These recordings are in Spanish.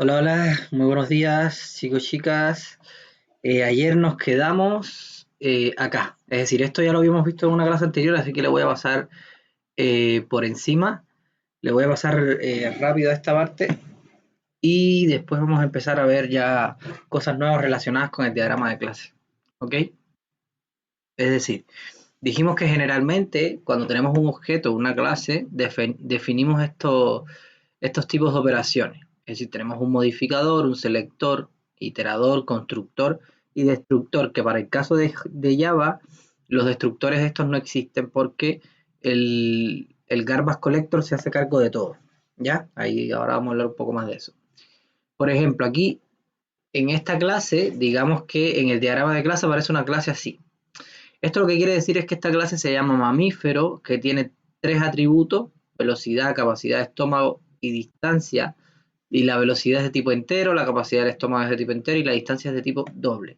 Hola, hola, muy buenos días, chicos, chicas. Ayer nos quedamos acá, es decir, esto ya lo habíamos visto en una clase anterior, así que le voy a pasar por encima, le voy a pasar rápido a esta parte y después vamos a empezar a ver ya cosas nuevas relacionadas con el diagrama de clase. ¿Ok? Es decir, dijimos que generalmente cuando tenemos un objeto, una clase, definimos estos tipos de operaciones. Es decir, tenemos un modificador, un selector, iterador, constructor y destructor, que para el caso de Java, los destructores estos no existen porque el garbage collector se hace cargo de todo. ¿Ya? Ahí ahora vamos a hablar un poco más de eso. Por ejemplo, aquí en esta clase, digamos que en el diagrama de clase aparece una clase así. Esto lo que quiere decir es que esta clase se llama mamífero, que tiene tres atributos: velocidad, capacidad de estómago y distancia. Y la velocidad es de tipo entero, la capacidad del estómago es de tipo entero y la distancia es de tipo doble.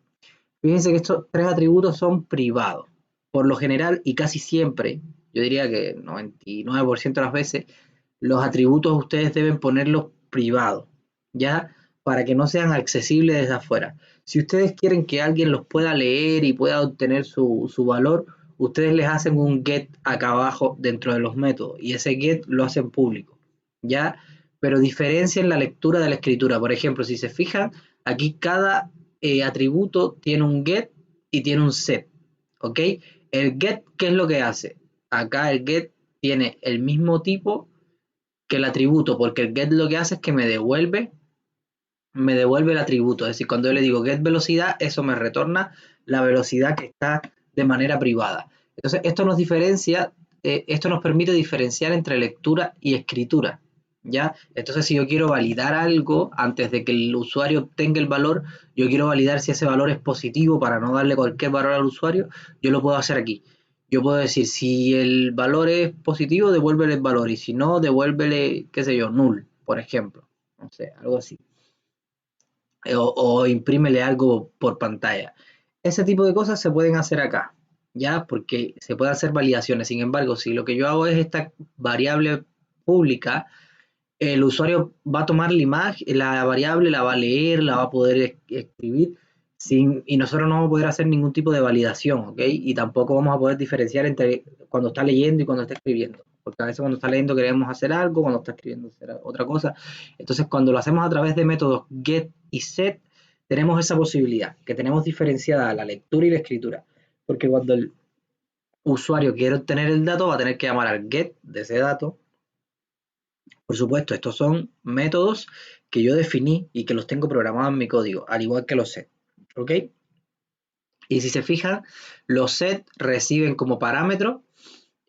Fíjense que estos tres atributos son privados. Por lo general y casi siempre, yo diría que 99% de las veces, los atributos ustedes deben ponerlos privados, ¿ya? Para que no sean accesibles desde afuera. Si ustedes quieren que alguien los pueda leer y pueda obtener su valor, ustedes les hacen un get acá abajo dentro de los métodos y ese get lo hacen público, ¿ya? Pero diferencien la lectura de la escritura. Por ejemplo, si se fijan, aquí cada atributo tiene un get y tiene un set, ¿ok? El get, ¿qué es lo que hace? Acá el get tiene el mismo tipo que el atributo, porque el get lo que hace es que me devuelve el atributo. Es decir, cuando yo le digo get velocidad, eso me retorna la velocidad que está de manera privada. Entonces, esto nos permite diferenciar entre lectura y escritura, ¿ya? Entonces, si yo quiero validar algo antes de que el usuario obtenga el valor, yo quiero validar si ese valor es positivo para no darle cualquier valor al usuario, yo lo puedo hacer aquí. Yo puedo decir, si el valor es positivo, devuélvele el valor, y si no, devuélvele, qué sé yo, null, por ejemplo. No sé, algo así. O imprímele algo por pantalla. Ese tipo de cosas se pueden hacer acá, ¿ya? Porque se pueden hacer validaciones. Sin embargo, si lo que yo hago es esta variable pública, el usuario va a tomar la imagen, la variable, la va a leer, la va a poder escribir, y nosotros no vamos a poder hacer ningún tipo de validación, ¿ok? Y tampoco vamos a poder diferenciar entre cuando está leyendo y cuando está escribiendo, porque a veces cuando está leyendo queremos hacer algo, cuando está escribiendo hacer otra cosa. Entonces, cuando lo hacemos a través de métodos get y set, tenemos esa posibilidad, que tenemos diferenciada la lectura y la escritura, porque cuando el usuario quiere obtener el dato, va a tener que llamar al get de ese dato. Por supuesto, estos son métodos que yo definí y que los tengo programados en mi código, al igual que los set. ¿Ok? Y si se fijan, los set reciben como parámetro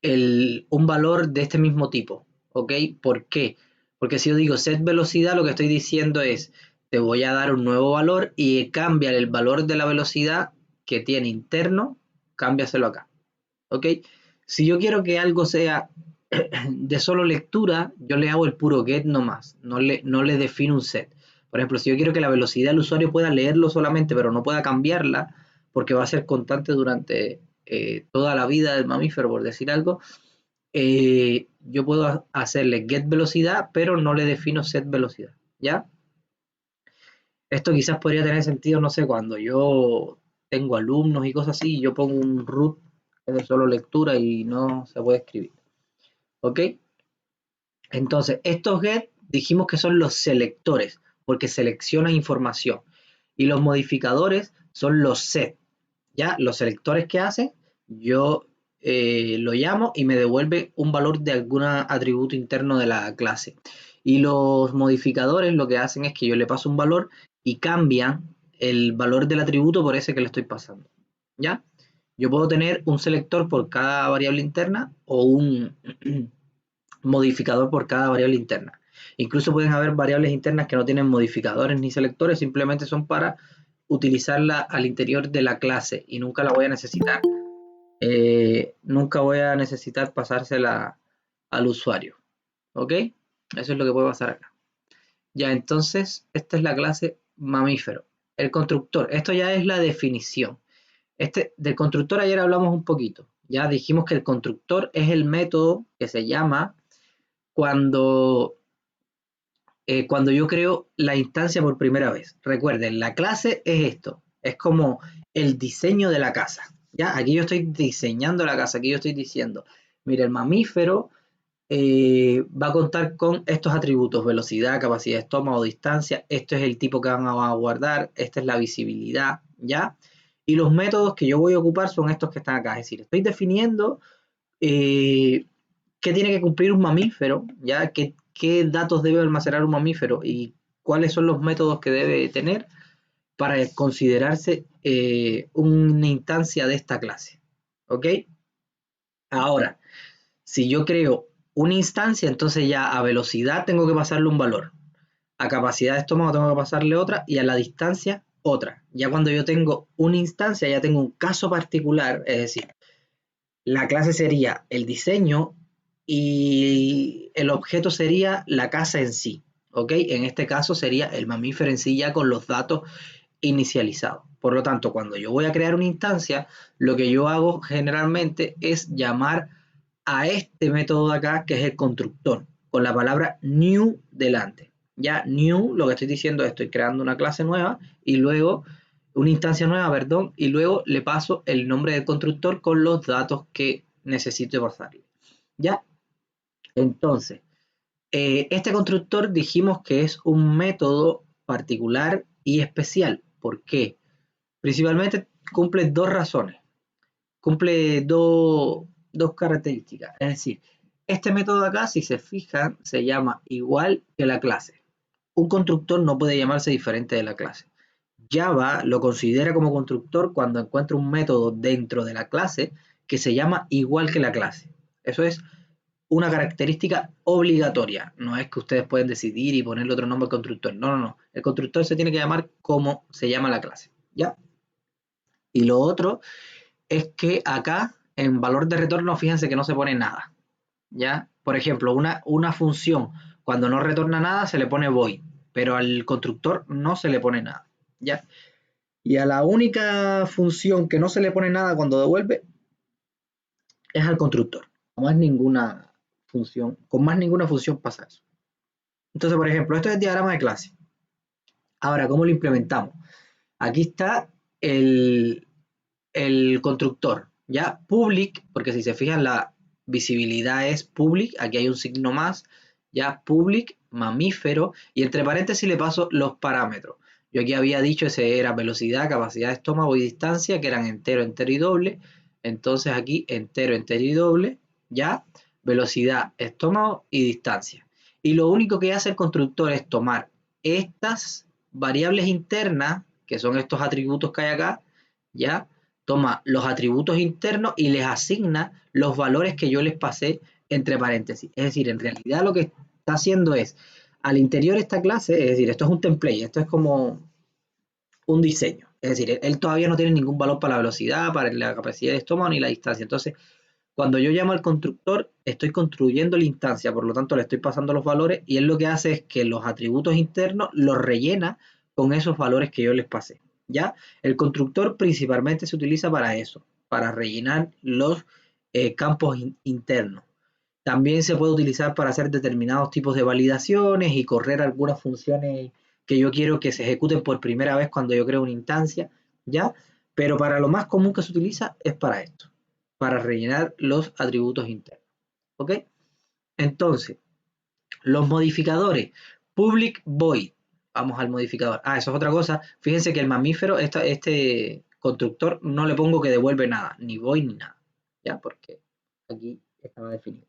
un valor de este mismo tipo. ¿Ok? ¿Por qué? Porque si yo digo set velocidad, lo que estoy diciendo es, te voy a dar un nuevo valor y cambia el valor de la velocidad que tiene interno, cámbiaselo acá. ¿Ok? Si yo quiero que algo sea de solo lectura, yo le hago el puro get nomás, no le defino un set. Por ejemplo, si yo quiero que la velocidad del usuario pueda leerlo solamente, pero no pueda cambiarla, porque va a ser constante durante toda la vida del mamífero, por decir algo, yo puedo hacerle get velocidad, pero no le defino set velocidad, ¿ya? Esto quizás podría tener sentido, no sé, cuando yo tengo alumnos y cosas así, y yo pongo un root que es de solo lectura y no se puede escribir. ¿Ok? Entonces, estos get dijimos que son los selectores, porque seleccionan información. Y los modificadores son los set. ¿Ya? Los selectores que hacen, yo lo llamo y me devuelve un valor de algún atributo interno de la clase. Y los modificadores lo que hacen es que yo le paso un valor y cambian el valor del atributo por ese que le estoy pasando. ¿Ya? Yo puedo tener un selector por cada variable interna o un modificador por cada variable interna. Incluso pueden haber variables internas que no tienen modificadores ni selectores, simplemente son para utilizarla al interior de la clase y nunca la voy a necesitar. Nunca voy a necesitar pasársela al usuario. ¿Ok? Eso es lo que puede pasar acá. Ya, entonces, esta es la clase mamífero. El constructor, esto ya es la definición. Del constructor ayer hablamos un poquito. Ya dijimos que el constructor es el método que se llama cuando cuando yo creo la instancia por primera vez. Recuerden, la clase es esto, es como el diseño de la casa. ¿Ya? Aquí yo estoy diseñando la casa, aquí yo estoy diciendo, mira, el mamífero va a contar con estos atributos: velocidad, capacidad de estómago, distancia. Esto es el tipo que van a guardar, esta es la visibilidad, ¿ya? Y los métodos que yo voy a ocupar son estos que están acá. Es decir, estoy definiendo qué tiene que cumplir un mamífero, ¿ya? ¿Qué datos debe almacenar un mamífero y cuáles son los métodos que debe tener para considerarse una instancia de esta clase, ¿ok? Ahora, si yo creo una instancia, entonces ya a velocidad tengo que pasarle un valor, a capacidad de estómago tengo que pasarle otra y a la distancia otra. Ya cuando yo tengo una instancia, ya tengo un caso particular, es decir, la clase sería el diseño y el objeto sería la casa en sí, ¿ok? En este caso sería el mamífero en sí ya con los datos inicializados. Por lo tanto, cuando yo voy a crear una instancia, lo que yo hago generalmente es llamar a este método de acá, que es el constructor, con la palabra new delante. Ya new, lo que estoy diciendo es estoy creando una clase nueva y luego una instancia nueva, perdón, y luego le paso el nombre del constructor con los datos que necesito pasarle. ¿Ya? Entonces, este constructor dijimos que es un método particular y especial. ¿Por qué? Principalmente cumple dos razones, cumple dos características. Es decir, este método de acá, si se fijan, se llama igual que la clase. Un constructor no puede llamarse diferente de la clase. Java lo considera como constructor cuando encuentra un método dentro de la clase que se llama igual que la clase. Eso es una característica obligatoria. No es que ustedes pueden decidir y ponerle otro nombre al constructor. No, no, no. El constructor se tiene que llamar como se llama la clase. ¿Ya? Y lo otro es que acá en valor de retorno, fíjense que no se pone nada. ¿Ya? Por ejemplo, una función cuando no retorna nada se le pone void, pero al constructor no se le pone nada. ¿Ya? Y a la única función que no se le pone nada cuando devuelve es al constructor. Con más ninguna función pasa eso. Entonces, por ejemplo, esto es el diagrama de clase. Ahora, ¿cómo lo implementamos? Aquí está el constructor, ¿ya? Public, porque si se fijan la visibilidad es public, aquí hay un signo más, ya public, mamífero, y entre paréntesis le paso los parámetros. Yo aquí había dicho ese era velocidad, capacidad de estómago y distancia, que eran entero, entero y doble. Entonces aquí entero, entero y doble, ¿ya? Velocidad, estómago y distancia. Y lo único que hace el constructor es tomar estas variables internas, que son estos atributos que hay acá, ¿ya? Toma los atributos internos y les asigna los valores que yo les pasé entre paréntesis. Es decir, en realidad lo que está haciendo es, al interior de esta clase, es decir, esto es un template, esto es como un diseño. Es decir, él todavía no tiene ningún valor para la velocidad, para la capacidad de estómago ni la distancia. Entonces, cuando yo llamo al constructor, estoy construyendo la instancia, por lo tanto le estoy pasando los valores y él lo que hace es que los atributos internos los rellena con esos valores que yo les pasé. ¿Ya? El constructor principalmente se utiliza para eso, para rellenar los campos internos. También se puede utilizar para hacer determinados tipos de validaciones y correr algunas funciones que yo quiero que se ejecuten por primera vez cuando yo creo una instancia, ¿ya? Pero para lo más común que se utiliza es para esto, para rellenar los atributos internos, ¿ok? Entonces, los modificadores, public void, vamos al modificador. Ah, eso es otra cosa, fíjense que el mamífero, este constructor, no le pongo que devuelve nada, ni void ni nada, ¿ya? Porque aquí estaba definido.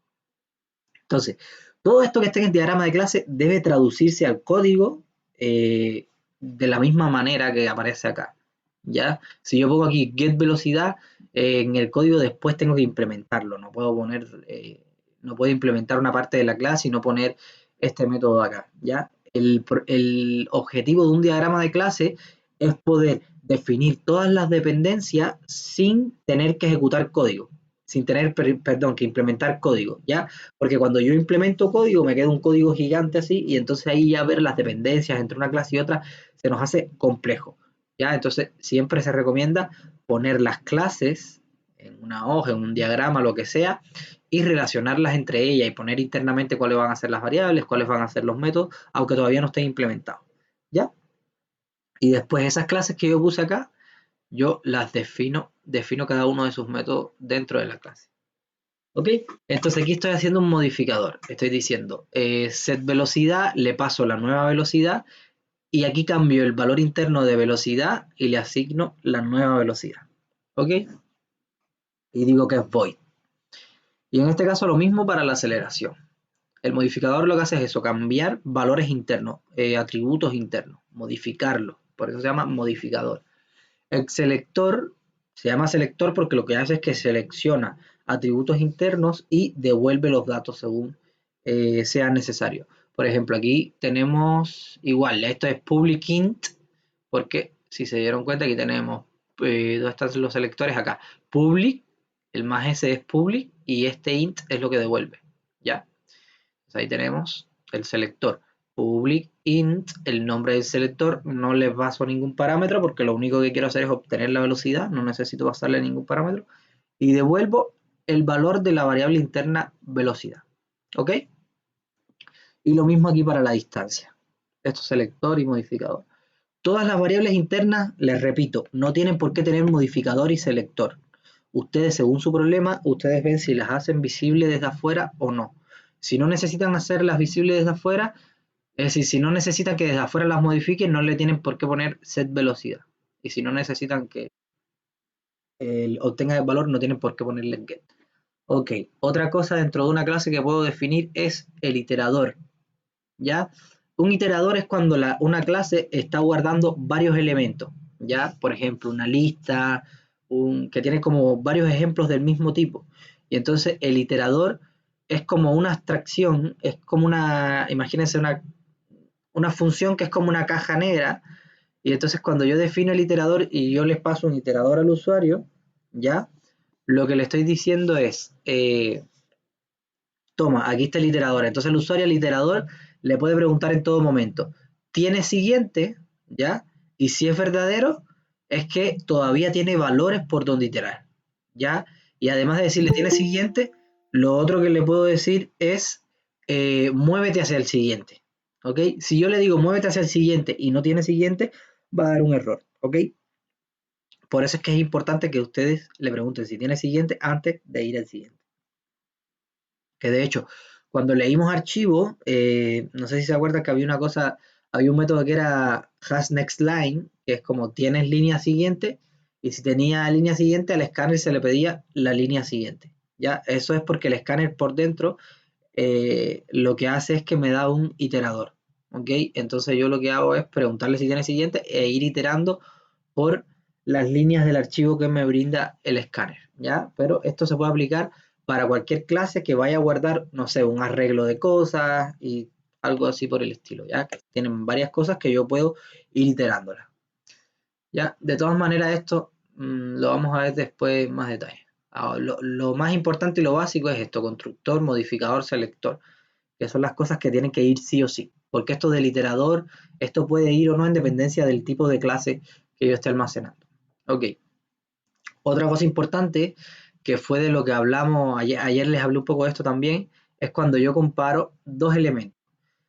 Entonces, todo esto que está en el diagrama de clase debe traducirse al código de la misma manera que aparece acá. ¿Ya? Si yo pongo aquí get velocidad, en el código después tengo que implementarlo. No puedo poner, no puedo implementar una parte de la clase y no poner este método acá. ¿Ya? El objetivo de un diagrama de clase es poder definir todas las dependencias sin tener que ejecutar código, sin tener, perdón, que implementar código, ¿ya? Porque cuando yo implemento código me queda un código gigante así y entonces ahí ya ver las dependencias entre una clase y otra se nos hace complejo, ¿ya? Entonces siempre se recomienda poner las clases en una hoja, en un diagrama, lo que sea, y relacionarlas entre ellas y poner internamente cuáles van a ser las variables, cuáles van a ser los métodos, aunque todavía no estén implementados, ¿ya? Y después esas clases que yo puse acá, yo las defino cada uno de sus métodos dentro de la clase. ¿Ok? Entonces aquí estoy haciendo un modificador. Estoy diciendo set velocidad, le paso la nueva velocidad y aquí cambio el valor interno de velocidad y le asigno la nueva velocidad. ¿Ok? Y digo que es void. Y en este caso lo mismo para la aceleración. El modificador lo que hace es eso, cambiar valores internos, atributos internos, modificarlos. Por eso se llama modificador. El selector se llama selector porque lo que hace es que selecciona atributos internos y devuelve los datos según sea necesario. Por ejemplo, aquí tenemos igual, esto es public int, porque si se dieron cuenta aquí tenemos, ¿dónde están los selectores? Acá, public, el más s es public y este int es lo que devuelve, ¿ya? Entonces ahí tenemos el selector. Public int, el nombre del selector, no le paso ningún parámetro porque lo único que quiero hacer es obtener la velocidad, no necesito pasarle ningún parámetro, y devuelvo el valor de la variable interna velocidad. ¿Ok? Y lo mismo aquí para la distancia. Esto es selector y modificador. Todas las variables internas, les repito, no tienen por qué tener modificador y selector. Ustedes, según su problema, ustedes ven si las hacen visibles desde afuera o no. Si no necesitan hacerlas visibles desde afuera, es decir, si no necesitan que desde afuera las modifiquen, no le tienen por qué poner set velocidad. Y si no necesitan que obtenga el valor, no tienen por qué ponerle get. Ok, otra cosa dentro de una clase que puedo definir es el iterador. ¿Ya? Un iterador es cuando una clase está guardando varios elementos. ¿Ya? Por ejemplo, una lista, que tiene como varios ejemplos del mismo tipo. Y entonces el iterador es como una abstracción, es como imagínense una función que es como una caja negra, y entonces cuando yo defino el iterador y yo les paso un iterador al usuario, ¿ya? Lo que le estoy diciendo es, toma, aquí está el iterador. Entonces el usuario al iterador le puede preguntar en todo momento, ¿tiene siguiente? ¿Ya? Y si es verdadero, es que todavía tiene valores por donde iterar, ¿ya? Y además de decirle, ¿tiene siguiente? Lo otro que le puedo decir es, muévete hacia el siguiente, ¿ok? Si yo le digo, muévete hacia el siguiente y no tiene siguiente, va a dar un error, ¿ok? Por eso es que es importante que ustedes le pregunten si tiene siguiente antes de ir al siguiente. Que de hecho, cuando leímos archivos, no sé si se acuerdan que había un método que era hasNextLine, que es como tienes línea siguiente, y si tenía línea siguiente, al escáner se le pedía la línea siguiente. ¿Ya? Eso es porque el escáner por dentro lo que hace es que me da un iterador. ¿Ok? Entonces yo lo que hago es preguntarle si tiene siguiente e ir iterando por las líneas del archivo que me brinda el escáner, ¿ya? Pero esto se puede aplicar para cualquier clase que vaya a guardar, no sé, un arreglo de cosas y algo así por el estilo, ¿ya? Que tienen varias cosas que yo puedo ir iterándolas, ¿ya? De todas maneras, esto lo vamos a ver después en más detalle. Ahora, lo más importante y lo básico es esto, constructor, modificador, selector, que son las cosas que tienen que ir sí o sí, porque esto del iterador, esto puede ir o no en dependencia del tipo de clase que yo esté almacenando. Ok, otra cosa importante que fue de lo que hablamos, ayer les hablé un poco de esto también, es cuando yo comparo dos elementos.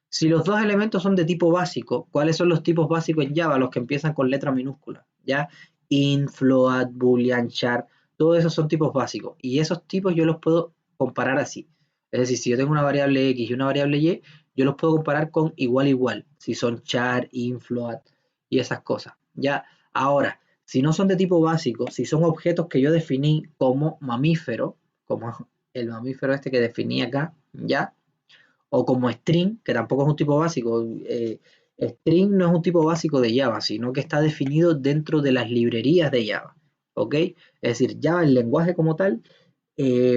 Si los dos elementos son de tipo básico, ¿cuáles son los tipos básicos en Java? Los que empiezan con letra minúscula, ¿ya? Int, float, boolean, char, todos esos son tipos básicos. Y esos tipos yo los puedo comparar así. Es decir, si yo tengo una variable X y una variable Y, yo los puedo comparar con igual, si son char, int, float y esas cosas, ¿ya? Ahora, si no son de tipo básico, si son objetos que yo definí como mamífero, como el mamífero este que definí acá, ¿ya? O como string, que tampoco es un tipo básico. String no es un tipo básico de Java, sino que está definido dentro de las librerías de Java. ¿Ok? Es decir, Java, el lenguaje como tal,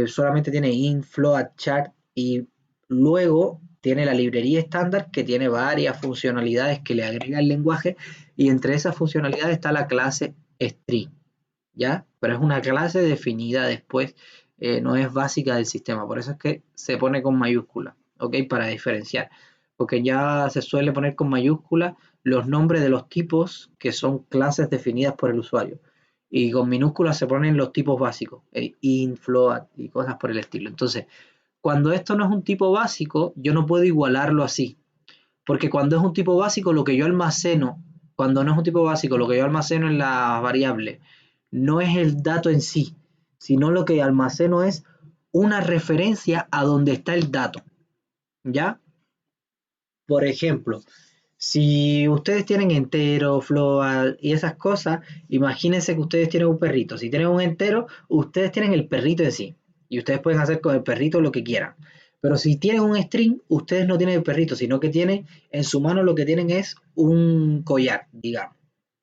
solamente tiene int, float, char y luego tiene la librería estándar que tiene varias funcionalidades que le agrega el lenguaje y entre esas funcionalidades está la clase string, ¿ya? Pero es una clase definida después, no es básica del sistema, por eso es que se pone con mayúscula, ¿ok? Para diferenciar, porque ya se suele poner con mayúscula los nombres de los tipos que son clases definidas por el usuario. y con minúsculas se ponen los tipos básicos, int, float y cosas por el estilo. Entonces, cuando esto no es un tipo básico, yo no puedo igualarlo así, porque cuando es un tipo básico, lo que yo almaceno, cuando no es un tipo básico, lo que yo almaceno en la variable no es el dato en sí, sino lo que almaceno es una referencia a donde está el dato, ¿ya? Por ejemplo, si ustedes tienen entero, float y esas cosas, imagínense que ustedes tienen un perrito. Si tienen un entero, ustedes tienen el perrito en sí. Y ustedes pueden hacer con el perrito lo que quieran. Pero si tienen un string, ustedes no tienen el perrito, sino que tienen en su mano lo que tienen es un collar, digamos,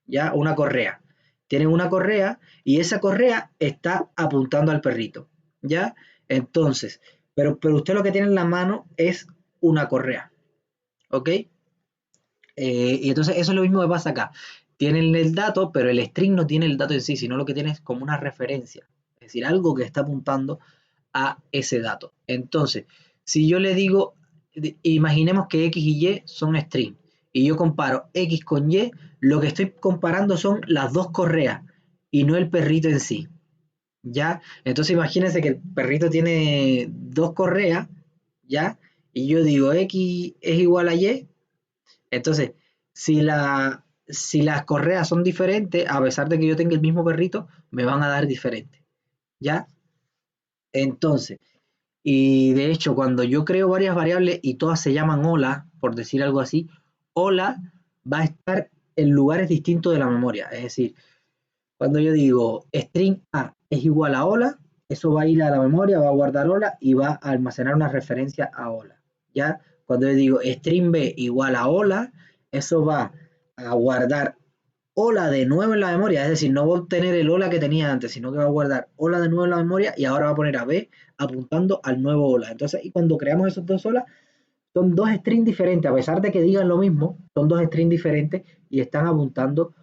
ya una correa. Tienen una correa y esa correa está apuntando al perrito, ¿ya? Entonces, pero usted lo que tiene en la mano es una correa, ¿ok? Y entonces eso es lo mismo que pasa acá. Tienen el dato, pero el string no tiene el dato en sí, sino lo que tiene es como una referencia. Es decir, algo que está apuntando a ese dato. Entonces, si yo le digo, imaginemos que X y Y son string, y yo comparo X con Y, lo que estoy comparando son las dos correas y no el perrito en sí. ¿Ya? Entonces imagínense que el perrito tiene dos correas, ¿ya? Y yo digo X es igual a Y, entonces, si las correas son diferentes, a pesar de que yo tenga el mismo perrito, me van a dar diferente. ¿Ya? Entonces, y de hecho, cuando yo creo varias variables y todas se llaman hola, por decir algo así, hola va a estar en lugares distintos de la memoria. Es decir, cuando yo digo string A es igual a hola, eso va a ir a la memoria, va a guardar hola y va a almacenar una referencia a hola. ¿Ya? Cuando yo digo string B igual a hola, eso va a guardar hola de nuevo en la memoria, es decir, no va a obtener el hola que tenía antes, sino que va a guardar hola de nuevo en la memoria y ahora va a poner a B apuntando al nuevo hola. Entonces, y cuando creamos esos dos hola, son dos strings diferentes, a pesar de que digan lo mismo, son dos strings diferentes y están apuntando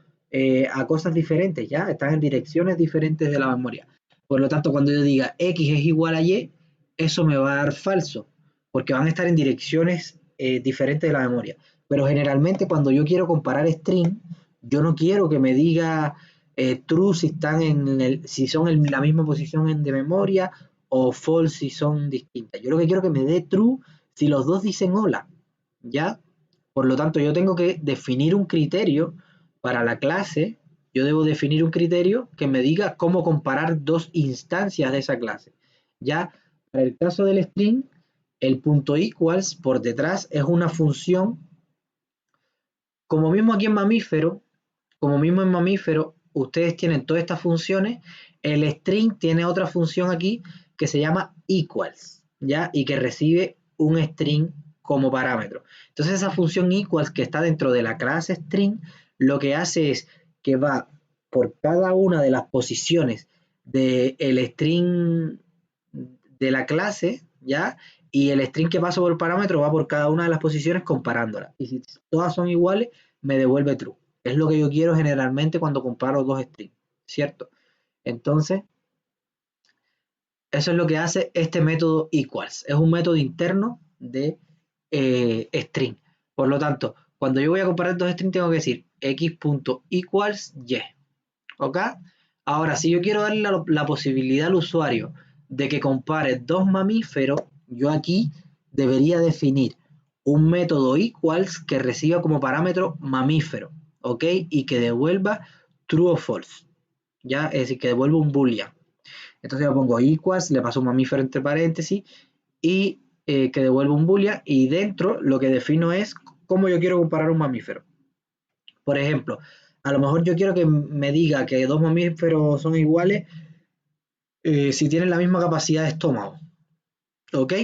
a cosas diferentes, ¿ya? Están en direcciones diferentes de la memoria. Por lo tanto, cuando yo diga X es igual a Y, eso me va a dar falso, porque van a estar en direcciones diferentes de la memoria. Pero generalmente cuando yo quiero comparar string, yo no quiero que me diga true si están si son en la misma posición de memoria o false si son distintas. Yo lo que quiero es que me dé true si los dos dicen hola, ¿ya? Por lo tanto, yo tengo que definir un criterio para la clase. Yo debo definir un criterio que me diga cómo comparar dos instancias de esa clase. Ya, para el caso del string, el punto equals por detrás es una función, como mismo aquí en mamífero, como mismo en mamífero, ustedes tienen todas estas funciones, el string tiene otra función aquí que se llama equals, ¿ya? Y que recibe un string como parámetro. Entonces esa función equals que está dentro de la clase string, lo que hace es que va por cada una de las posiciones del string de la clase, ¿ya? Y el string que pasa por el parámetro va por cada una de las posiciones comparándolas. Y si todas son iguales, me devuelve true. Es lo que yo quiero generalmente cuando comparo dos strings, ¿cierto? Entonces, eso es lo que hace este método equals. Es un método interno de string. Por lo tanto, cuando yo voy a comparar dos strings, tengo que decir x.equals y. ¿Ok? Ahora, si yo quiero darle la posibilidad al usuario de que compare dos mamíferos, yo aquí debería definir un método equals que reciba como parámetro mamífero, ¿ok? Y que devuelva true o false, ¿ya? Es decir, que devuelva un boolean. Entonces yo pongo equals, le paso un mamífero entre paréntesis y que devuelva un boolean y dentro lo que defino es cómo yo quiero comparar un mamífero. Por ejemplo, a lo mejor yo quiero que me diga que dos mamíferos son iguales si tienen la misma capacidad de estómago, ¿ok?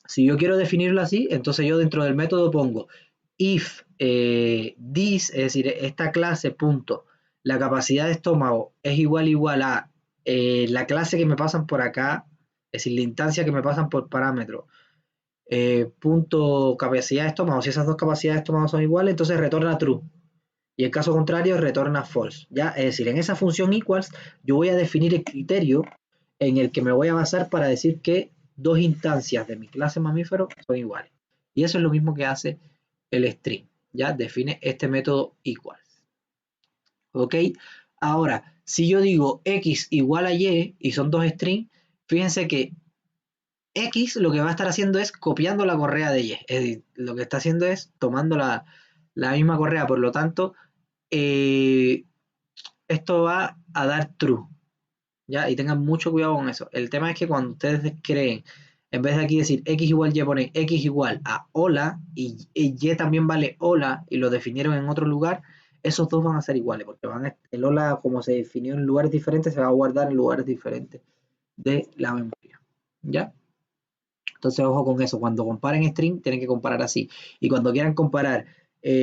Si yo quiero definirlo así, entonces yo dentro del método pongo if this, es decir, esta clase punto, la capacidad de estómago es igual a la clase que me pasan por acá, es decir, la instancia que me pasan por parámetro, punto capacidad de estómago, si esas dos capacidades de estómago son iguales, entonces retorna true. Y en caso contrario, retorna false. ¿Ya? Es decir, en esa función equals, yo voy a definir el criterio en el que me voy a basar para decir que dos instancias de mi clase mamífero son iguales. Y eso es lo mismo que hace el string. ¿Ya? Define este método equals. ¿Ok? Ahora, si yo digo X igual a Y y son dos strings, fíjense que X lo que va a estar haciendo es copiando la correa de Y. Es decir, lo que está haciendo es tomando la misma correa. Por lo tanto, esto va a dar true. ¿Ya? Y tengan mucho cuidado con eso. El tema es que cuando ustedes creen, en vez de aquí decir X igual Y, ponen X igual a hola y Y también vale hola y lo definieron en otro lugar, esos dos van a ser iguales, porque el hola, como se definió en lugares diferentes, se va a guardar en lugares diferentes de la memoria. ¿Ya? Entonces, ojo con eso. Cuando comparen string, tienen que comparar así. Y cuando quieran comparar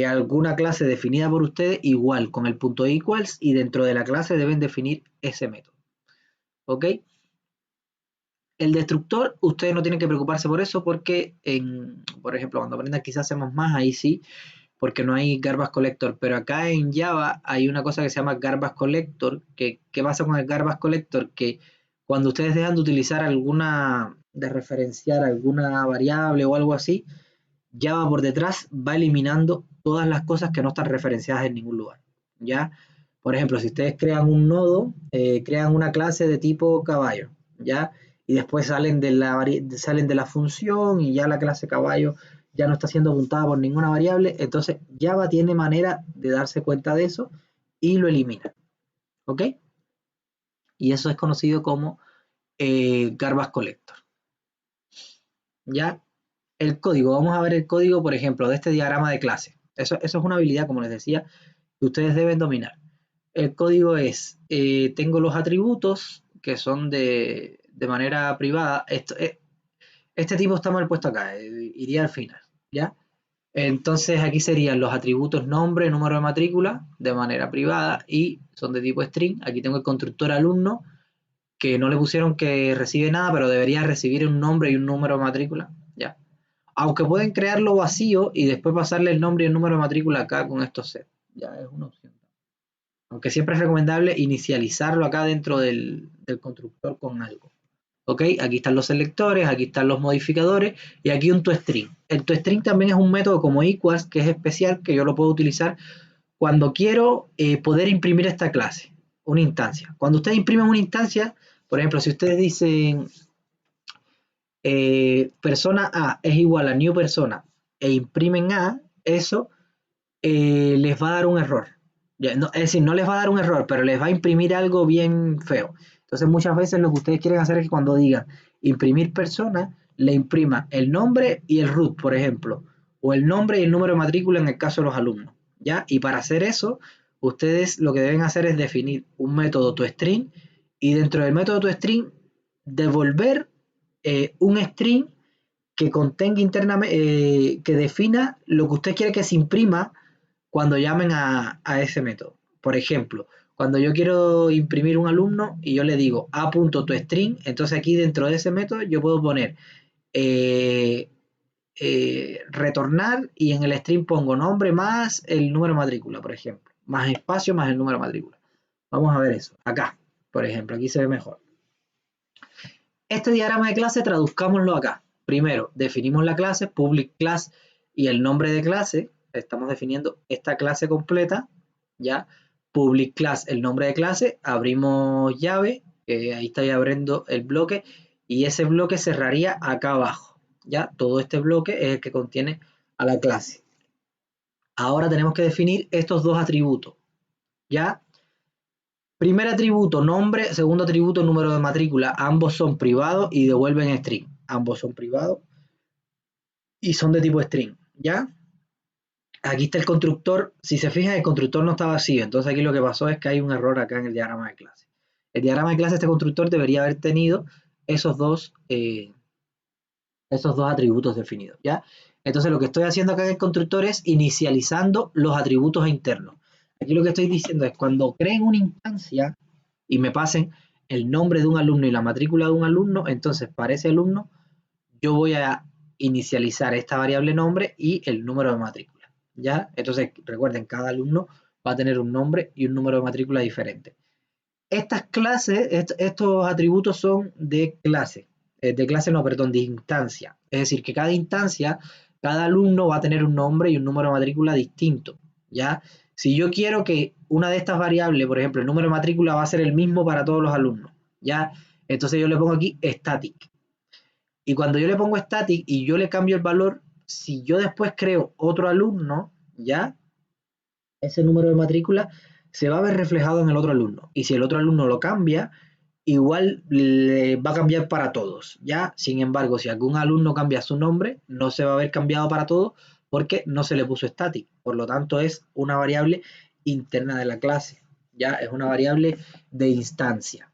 alguna clase definida por ustedes, igual, con el punto equals, y dentro de la clase deben definir ese método. ¿Ok? El destructor, ustedes no tienen que preocuparse por eso porque, por ejemplo, cuando aprendan quizás hacemos más, ahí sí, porque no hay garbage collector, pero acá en Java hay una cosa que se llama garbage collector. ¿Qué pasa con el garbage collector? Que cuando ustedes dejan de utilizar de referenciar alguna variable o algo así, Java por detrás va eliminando todas las cosas que no están referenciadas en ningún lugar. ¿Ya? Por ejemplo, si ustedes crean un nodo, crean una clase de tipo caballo, ¿ya? Y después salen de la función y ya la clase caballo ya no está siendo apuntada por ninguna variable, entonces Java tiene manera de darse cuenta de eso y lo elimina. ¿Ok? Y eso es conocido como garbage collector. ¿Ya? El código, vamos a ver el código, por ejemplo, de este diagrama de clase. Eso es una habilidad, como les decía, que ustedes deben dominar. El código es, tengo los atributos que son de manera privada. Este tipo está mal puesto acá, iría al final, ¿ya? Entonces aquí serían los atributos nombre, número de matrícula de manera privada y son de tipo string. Aquí tengo el constructor alumno que no le pusieron que recibe nada, pero debería recibir un nombre y un número de matrícula, ¿ya? Aunque pueden crearlo vacío y después pasarle el nombre y el número de matrícula acá con estos sets. Ya es una opción. Aunque siempre es recomendable inicializarlo acá dentro del constructor con algo. ¿Ok? Aquí están los selectores, aquí están los modificadores y aquí un toString. El toString también es un método como equals que es especial, que yo lo puedo utilizar cuando quiero poder imprimir esta clase, una instancia. Cuando ustedes imprimen una instancia, por ejemplo, si ustedes dicen persona A es igual a new persona e imprimen A, eso les va a dar un error. No, es decir, no les va a dar un error, pero les va a imprimir algo bien feo. Entonces muchas veces lo que ustedes quieren hacer es que cuando digan imprimir persona, le imprima el nombre y el root, por ejemplo, o el nombre y el número de matrícula en el caso de los alumnos. ¿Ya? Y para hacer eso, ustedes lo que deben hacer es definir un método toString y dentro del método toString devolver un string que contenga internamente, que defina lo que usted quiere que se imprima cuando llamen a ese método. Por ejemplo, cuando yo quiero imprimir un alumno y yo le digo a.toString, entonces aquí dentro de ese método yo puedo poner retornar y en el string pongo nombre más el número de matrícula, por ejemplo, más espacio más el número de matrícula. Vamos a ver eso, acá, por ejemplo, aquí se ve mejor. Este diagrama de clase traduzcámoslo acá. Primero, definimos la clase, public class y el nombre de clase. Estamos definiendo esta clase completa, ¿ya? Public class, el nombre de clase, abrimos llave, ahí está abriendo el bloque y ese bloque cerraría acá abajo, ¿ya? Todo este bloque es el que contiene a la clase. Ahora tenemos que definir estos dos atributos, ¿ya? Primer atributo, nombre. Segundo atributo, número de matrícula. Ambos son privados y devuelven string. Ambos son privados y son de tipo string, ¿ya? Aquí está el constructor. Si se fijan, el constructor no está vacío. Entonces aquí lo que pasó es que hay un error acá en el diagrama de clase. El diagrama de clase de este constructor debería haber tenido esos dos atributos definidos, ¿ya? Entonces lo que estoy haciendo acá en el constructor es inicializando los atributos internos. Aquí lo que estoy diciendo es cuando creen una instancia y me pasen el nombre de un alumno y la matrícula de un alumno, entonces para ese alumno yo voy a inicializar esta variable nombre y el número de matrícula, ¿ya? Entonces recuerden, cada alumno va a tener un nombre y un número de matrícula diferente. Estas clases, estos atributos son de clase, de instancia. Es decir, que cada instancia, cada alumno va a tener un nombre y un número de matrícula distinto, ¿ya? Si yo quiero que una de estas variables, por ejemplo, el número de matrícula va a ser el mismo para todos los alumnos, ¿ya? Entonces yo le pongo aquí static. Y cuando yo le pongo static y yo le cambio el valor, si yo después creo otro alumno, ¿ya? Ese número de matrícula se va a ver reflejado en el otro alumno. Y si el otro alumno lo cambia, igual le va a cambiar para todos, ¿ya? Sin embargo, si algún alumno cambia su nombre, no se va a ver cambiado para todos porque no se le puso static. Por lo tanto, es una variable interna de la clase, ¿ya? Es una variable de instancia.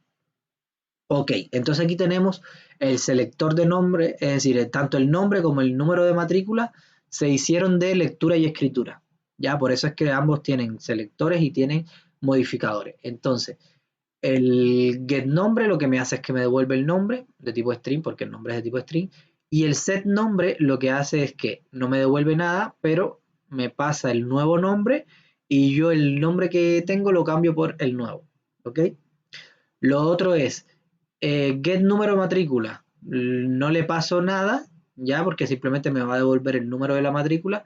Ok, entonces aquí tenemos el selector de nombre, es decir, tanto el nombre como el número de matrícula se hicieron de lectura y escritura. Ya, por eso es que ambos tienen selectores y tienen modificadores. Entonces, el getNombre lo que me hace es que me devuelve el nombre de tipo string, porque el nombre es de tipo string, y el setNombre lo que hace es que no me devuelve nada, pero me pasa el nuevo nombre y yo el nombre que tengo lo cambio por el nuevo. ¿Ok? Lo otro es get número de matrícula. No le paso nada, ya, porque simplemente me va a devolver el número de la matrícula.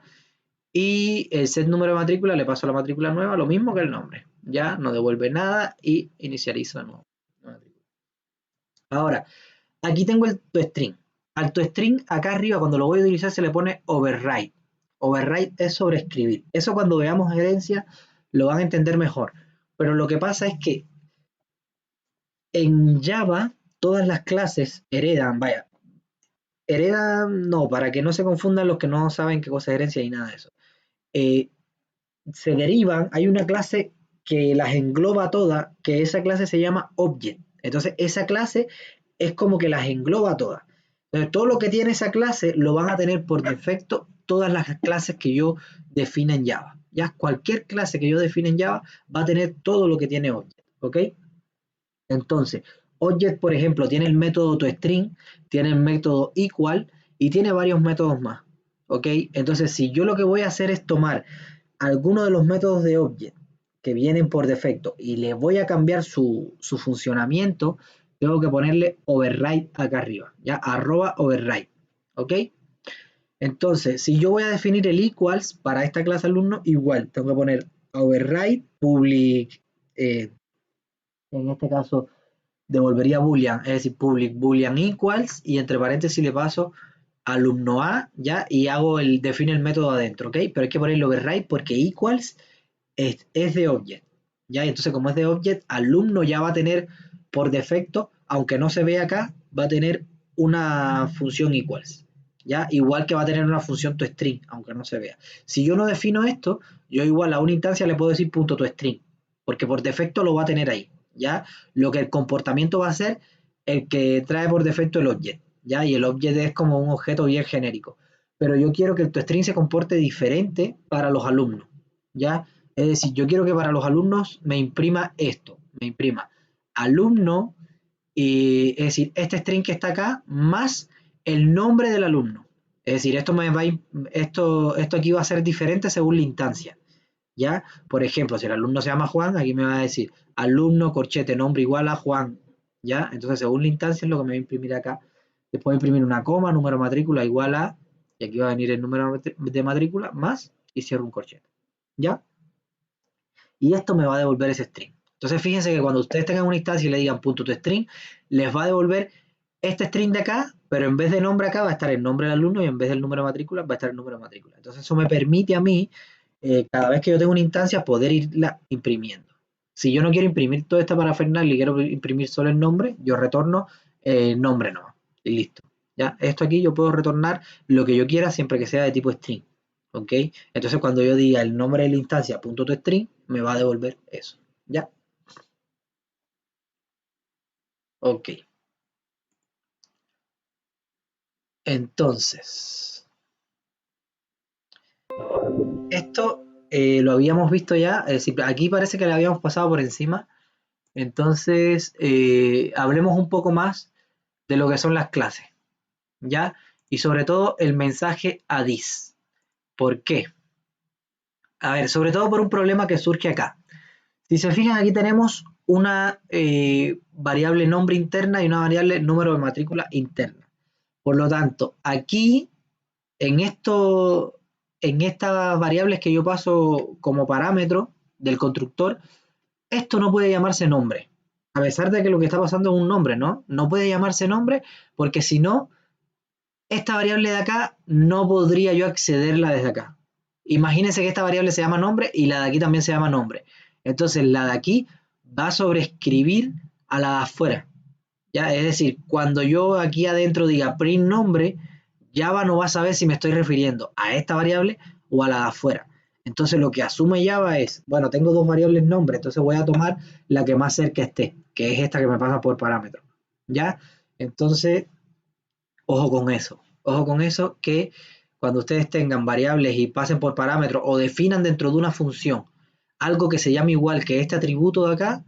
Y el set número de matrícula le paso a la matrícula nueva, lo mismo que el nombre. Ya, no devuelve nada y inicializo de nuevo. Ahora, aquí tengo el toString. Al toString, acá arriba, cuando lo voy a utilizar, se le pone override. Override es sobreescribir. Eso cuando veamos herencia lo van a entender mejor. Pero lo que pasa es que en Java todas las clases heredan, vaya, heredan, no, para que no se confundan los que no saben qué cosa es herencia y nada de eso. Eh, Se derivan, hay una clase que las engloba todas, que esa clase se llama object. Entonces, esa clase es como que las engloba todas. Entonces, todo lo que tiene esa clase lo van a tener por defecto todas las clases que yo defina en Java. Ya cualquier clase que yo define en Java va a tener todo lo que tiene object. ¿Ok? Entonces, Object, por ejemplo, tiene el método toString, tiene el método equal y tiene varios métodos más. ¿Ok? Entonces, si yo lo que voy a hacer es tomar alguno de los métodos de Object que vienen por defecto y le voy a cambiar su funcionamiento, tengo que ponerle override acá arriba, ya, @override. ¿Ok? Entonces, si yo voy a definir el equals para esta clase alumno, igual, tengo que poner override public, en este caso, devolvería boolean, es decir, public boolean equals y entre paréntesis le paso alumno A, ya, y hago define el método adentro, ¿ok? Pero hay que ponerle override porque equals es de object, ya, y entonces como es de object, alumno ya va a tener por defecto, aunque no se vea acá, va a tener una función equals, ya, igual que va a tener una función toString, aunque no se vea. Si yo no defino esto, yo igual a una instancia le puedo decir punto toString, porque por defecto lo va a tener ahí, ya. Lo que el comportamiento va a ser el que trae por defecto el object, ya, y el object es como un objeto bien genérico. Pero yo quiero que el toString se comporte diferente para los alumnos, ya. Es decir, yo quiero que para los alumnos me imprima esto, me imprima alumno, es decir, este string que está acá, más el nombre del alumno. Es decir, esto aquí va a ser diferente según la instancia. ¿Ya? Por ejemplo, si el alumno se llama Juan, aquí me va a decir alumno, corchete, nombre igual a Juan. ¿Ya? Entonces, según la instancia es lo que me va a imprimir acá. Después imprimir una coma, número de matrícula igual a, y aquí va a venir el número de matrícula más, y cierro un corchete. ¿Ya? Y esto me va a devolver ese string. Entonces fíjense que cuando ustedes tengan una instancia y le digan punto to string, les va a devolver este string de acá, pero en vez de nombre acá va a estar el nombre del alumno y en vez del número de matrícula va a estar el número de matrícula. Entonces eso me permite a mí, cada vez que yo tengo una instancia, poder irla imprimiendo. Si yo no quiero imprimir toda esta parafernalia y quiero imprimir solo el nombre, yo retorno nombre nomás y listo. ¿Ya? Esto aquí yo puedo retornar lo que yo quiera siempre que sea de tipo string. ¿Ok? Entonces cuando yo diga el nombre de la instancia punto toString, me va a devolver eso. ¿Ya? Ok. Entonces, esto lo habíamos visto ya, es decir, aquí parece que le habíamos pasado por encima. Entonces, hablemos un poco más de lo que son las clases, ¿ya? Y sobre todo el mensaje a this. ¿Por qué? A ver, sobre todo por un problema que surge acá. Si se fijan, aquí tenemos una variable nombre interna y una variable número de matrícula interna. Por lo tanto, aquí, en esto, en estas variables que yo paso como parámetro del constructor, esto no puede llamarse nombre. A pesar de que lo que está pasando es un nombre, ¿no? No puede llamarse nombre porque si no, esta variable de acá no podría yo accederla desde acá. Imagínense que esta variable se llama nombre y la de aquí también se llama nombre. Entonces la de aquí va a sobreescribir a la de afuera. ¿Ya? Es decir, cuando yo aquí adentro diga print nombre, Java no va a saber si me estoy refiriendo a esta variable o a la de afuera. Entonces lo que asume Java es, bueno, tengo dos variables nombre, entonces voy a tomar la que más cerca esté, que es esta que me pasa por parámetro. ¿Ya? Entonces, ojo con eso que cuando ustedes tengan variables y pasen por parámetros o definan dentro de una función algo que se llame igual que este atributo de acá,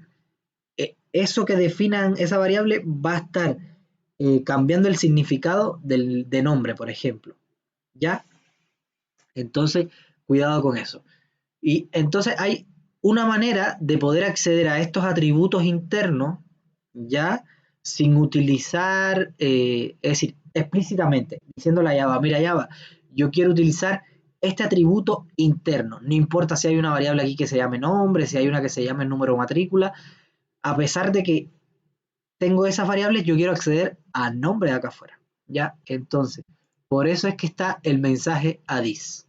eso que definan esa variable va a estar cambiando el significado de nombre, por ejemplo. ¿Ya? Entonces, cuidado con eso. Y entonces hay una manera de poder acceder a estos atributos internos, ¿ya? Sin utilizar, es decir, explícitamente, diciéndole a Java, mira Java, yo quiero utilizar este atributo interno, no importa si hay una variable aquí que se llame nombre, si hay una que se llame número o matrícula, a pesar de que tengo esas variables, yo quiero acceder al nombre de acá afuera, ¿ya? Entonces, por eso es que está el mensaje a this,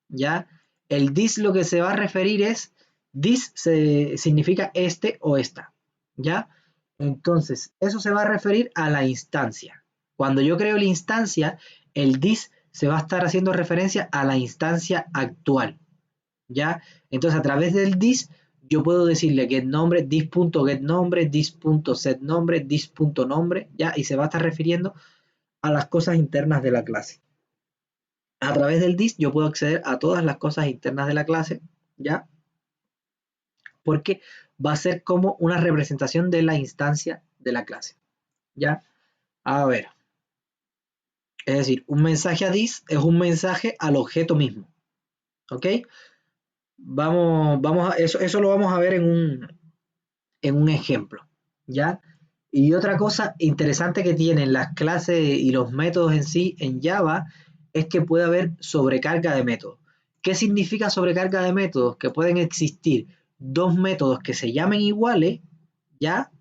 ¿ya? El this lo que se va a referir es, this significa este o esta, ¿ya? Entonces, eso se va a referir a la instancia. Cuando yo creo la instancia, el this se va a estar haciendo referencia a la instancia actual, ¿ya? Entonces, a través del this, yo puedo decirle getNombre, this.getNombre, this.setNombre, this.nombre, ¿ya? Y se va a estar refiriendo a las cosas internas de la clase. A través del this, yo puedo acceder a todas las cosas internas de la clase, ¿ya? Porque va a ser como una representación de la instancia de la clase, ¿ya? A ver, es decir, un mensaje a this es un mensaje al objeto mismo, ¿ok? Vamos a, eso lo vamos a ver en un ejemplo, ¿ya? Y otra cosa interesante que tienen las clases y los métodos en sí en Java es que puede haber sobrecarga de métodos. ¿Qué significa sobrecarga de métodos? Que pueden existir dos métodos que se llamen iguales, ¿ya?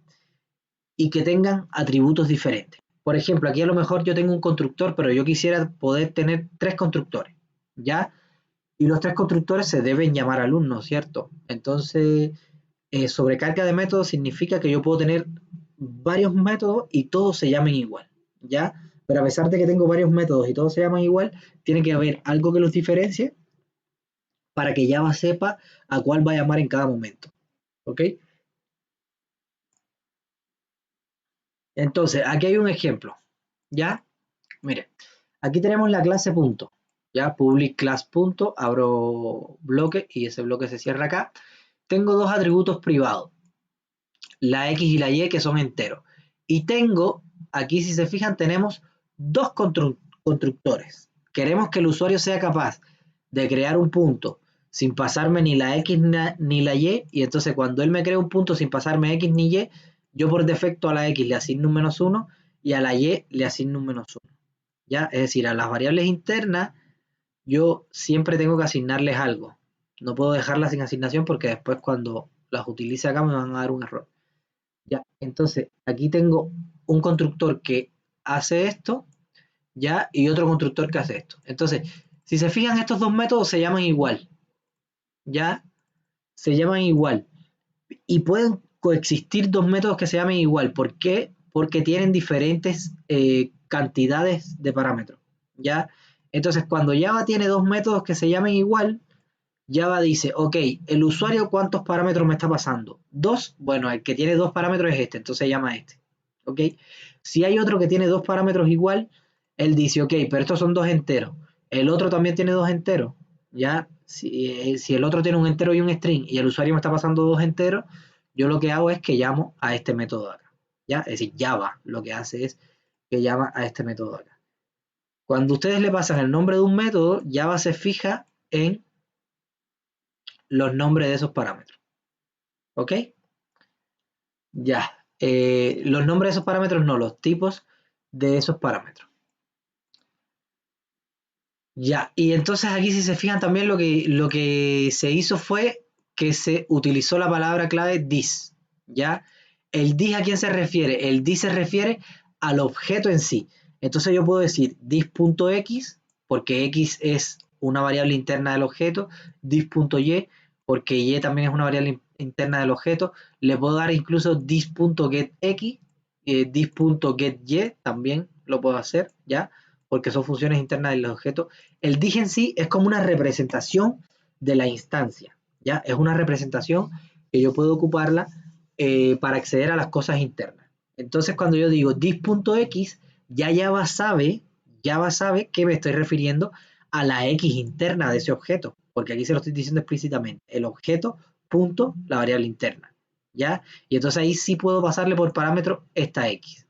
Y que tengan atributos diferentes. Por ejemplo, aquí a lo mejor yo tengo un constructor, pero yo quisiera poder tener tres constructores, ¿ya? Y los tres constructores se deben llamar alumnos, ¿cierto? Entonces, sobrecarga de métodos significa que yo puedo tener varios métodos y todos se llamen igual, ¿ya? Pero a pesar de que tengo varios métodos y todos se llaman igual, tiene que haber algo que los diferencie para que Java sepa a cuál va a llamar en cada momento, ¿ok? Entonces, aquí hay un ejemplo, ¿ya? Mire, aquí tenemos la clase punto, ¿ya? Public class punto, abro bloque y ese bloque se cierra acá. Tengo dos atributos privados, la X y la Y, que son enteros. Y tengo, aquí si se fijan, tenemos dos constructores. Queremos que el usuario sea capaz de crear un punto sin pasarme ni la X ni la Y, entonces cuando él me crea un punto sin pasarme X ni Y, yo por defecto a la X le asigno un -1 y a la Y le asigno un -1. ¿Ya? Es decir, a las variables internas yo siempre tengo que asignarles algo. No puedo dejarlas sin asignación porque después cuando las utilice acá me van a dar un error. Ya, entonces aquí tengo un constructor que hace esto, ya, y otro constructor que hace esto. Entonces, si se fijan, estos dos métodos se llaman igual, ya, se llaman igual. Y pueden coexistir dos métodos que se llamen igual. ¿Por qué? Porque tienen diferentes cantidades de parámetros, ya. Entonces, cuando Java tiene dos métodos que se llamen igual, Java dice, ok, el usuario cuántos parámetros me está pasando. Dos, bueno, el que tiene dos parámetros es este, entonces se llama este. Ok, si hay otro que tiene dos parámetros igual, él dice, ok, pero estos son dos enteros. El otro también tiene dos enteros. Ya, si el otro tiene un entero y un string y el usuario me está pasando dos enteros, yo lo que hago es que llamo a este método de acá. Ya, es decir, Java lo que hace es que llama a este método de acá. Cuando ustedes le pasan el nombre de un método, Java se fija en los nombres de esos parámetros. ¿Ok? Ya. Los nombres de esos parámetros no, los tipos de esos parámetros. Ya, y entonces aquí si se fijan también lo que se hizo fue que se utilizó la palabra clave this, ¿ya? ¿El this a quién se refiere? El this se refiere al objeto en sí. Entonces yo puedo decir this.x, porque x es una variable interna del objeto, this.y, porque y también es una variable interna del objeto. Le puedo dar incluso this.getx, this.getY también lo puedo hacer, ¿ya? Porque son funciones internas del objeto. El dig en sí es como una representación de la instancia, ¿ya? Es una representación que yo puedo ocuparla para acceder a las cosas internas. Entonces, cuando yo digo dis.x, ya Java sabe que me estoy refiriendo a la X interna de ese objeto, porque aquí se lo estoy diciendo explícitamente, el objeto punto la variable interna, ¿ya? Y entonces ahí sí puedo pasarle por parámetro esta X,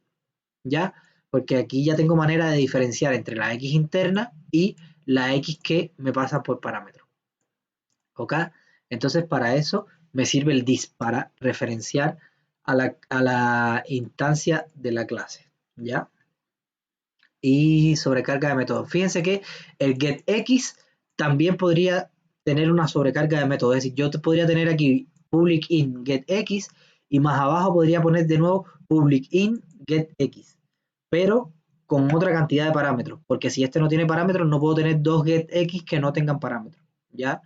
¿ya? Porque aquí ya tengo manera de diferenciar entre la X interna y la X que me pasa por parámetro, ¿ok? Entonces para eso me sirve el dis, para referenciar a la instancia de la clase, ¿ya? Y sobrecarga de métodos. Fíjense que el getX también podría tener una sobrecarga de métodos, es decir, yo podría tener aquí public in getX y más abajo podría poner de nuevo public in getX, pero con otra cantidad de parámetros, porque si este no tiene parámetros, no puedo tener dos getX que no tengan parámetros, ¿ya?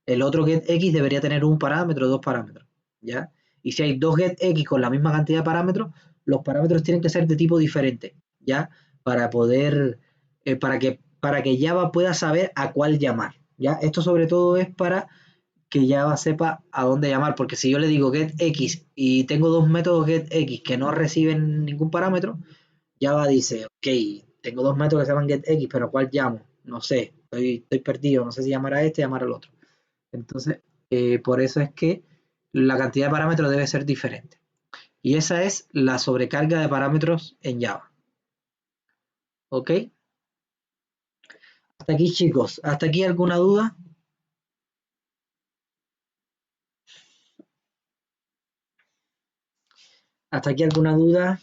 El otro getX debería tener un parámetro, dos parámetros, ¿ya? Y si hay dos getX con la misma cantidad de parámetros, los parámetros tienen que ser de tipo diferente, ¿ya? Para poder, para que Java pueda saber a cuál llamar, ¿ya? Esto sobre todo es para que Java sepa a dónde llamar, porque si yo le digo getX y tengo dos métodos getX que no reciben ningún parámetro, Java dice, ok, tengo dos métodos que se llaman getX, pero ¿cuál llamo? No sé, estoy perdido, no sé si llamar a este o llamar al otro. Entonces, por eso es que la cantidad de parámetros debe ser diferente. Y esa es la sobrecarga de parámetros en Java. ¿Ok? Hasta aquí, chicos. ¿Hasta aquí alguna duda? ¿Hasta aquí alguna duda?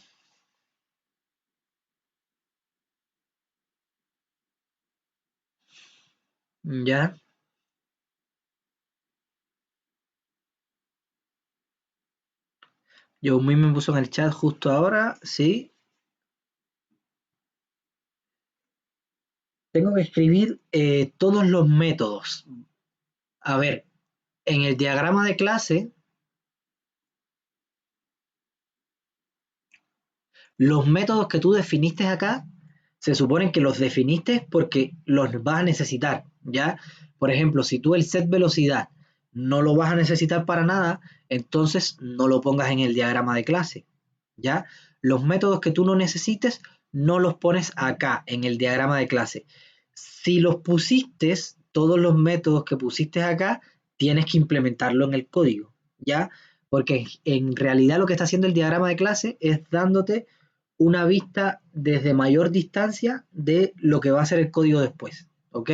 Ya. Yo mismo me puso en el chat justo ahora. Sí. Tengo que escribir todos los métodos. A ver, en el diagrama de clase, los métodos que tú definiste acá, se supone que los definiste porque los vas a necesitar, ¿ya? Por ejemplo, si tú el set velocidad no lo vas a necesitar para nada, entonces no lo pongas en el diagrama de clase, ¿ya? Los métodos que tú no necesites, no los pones acá en el diagrama de clase. Si los pusiste, todos los métodos que pusiste acá, tienes que implementarlo en el código, ¿ya? Porque en realidad lo que está haciendo el diagrama de clase es dándote una vista desde mayor distancia de lo que va a ser el código después, ¿ok?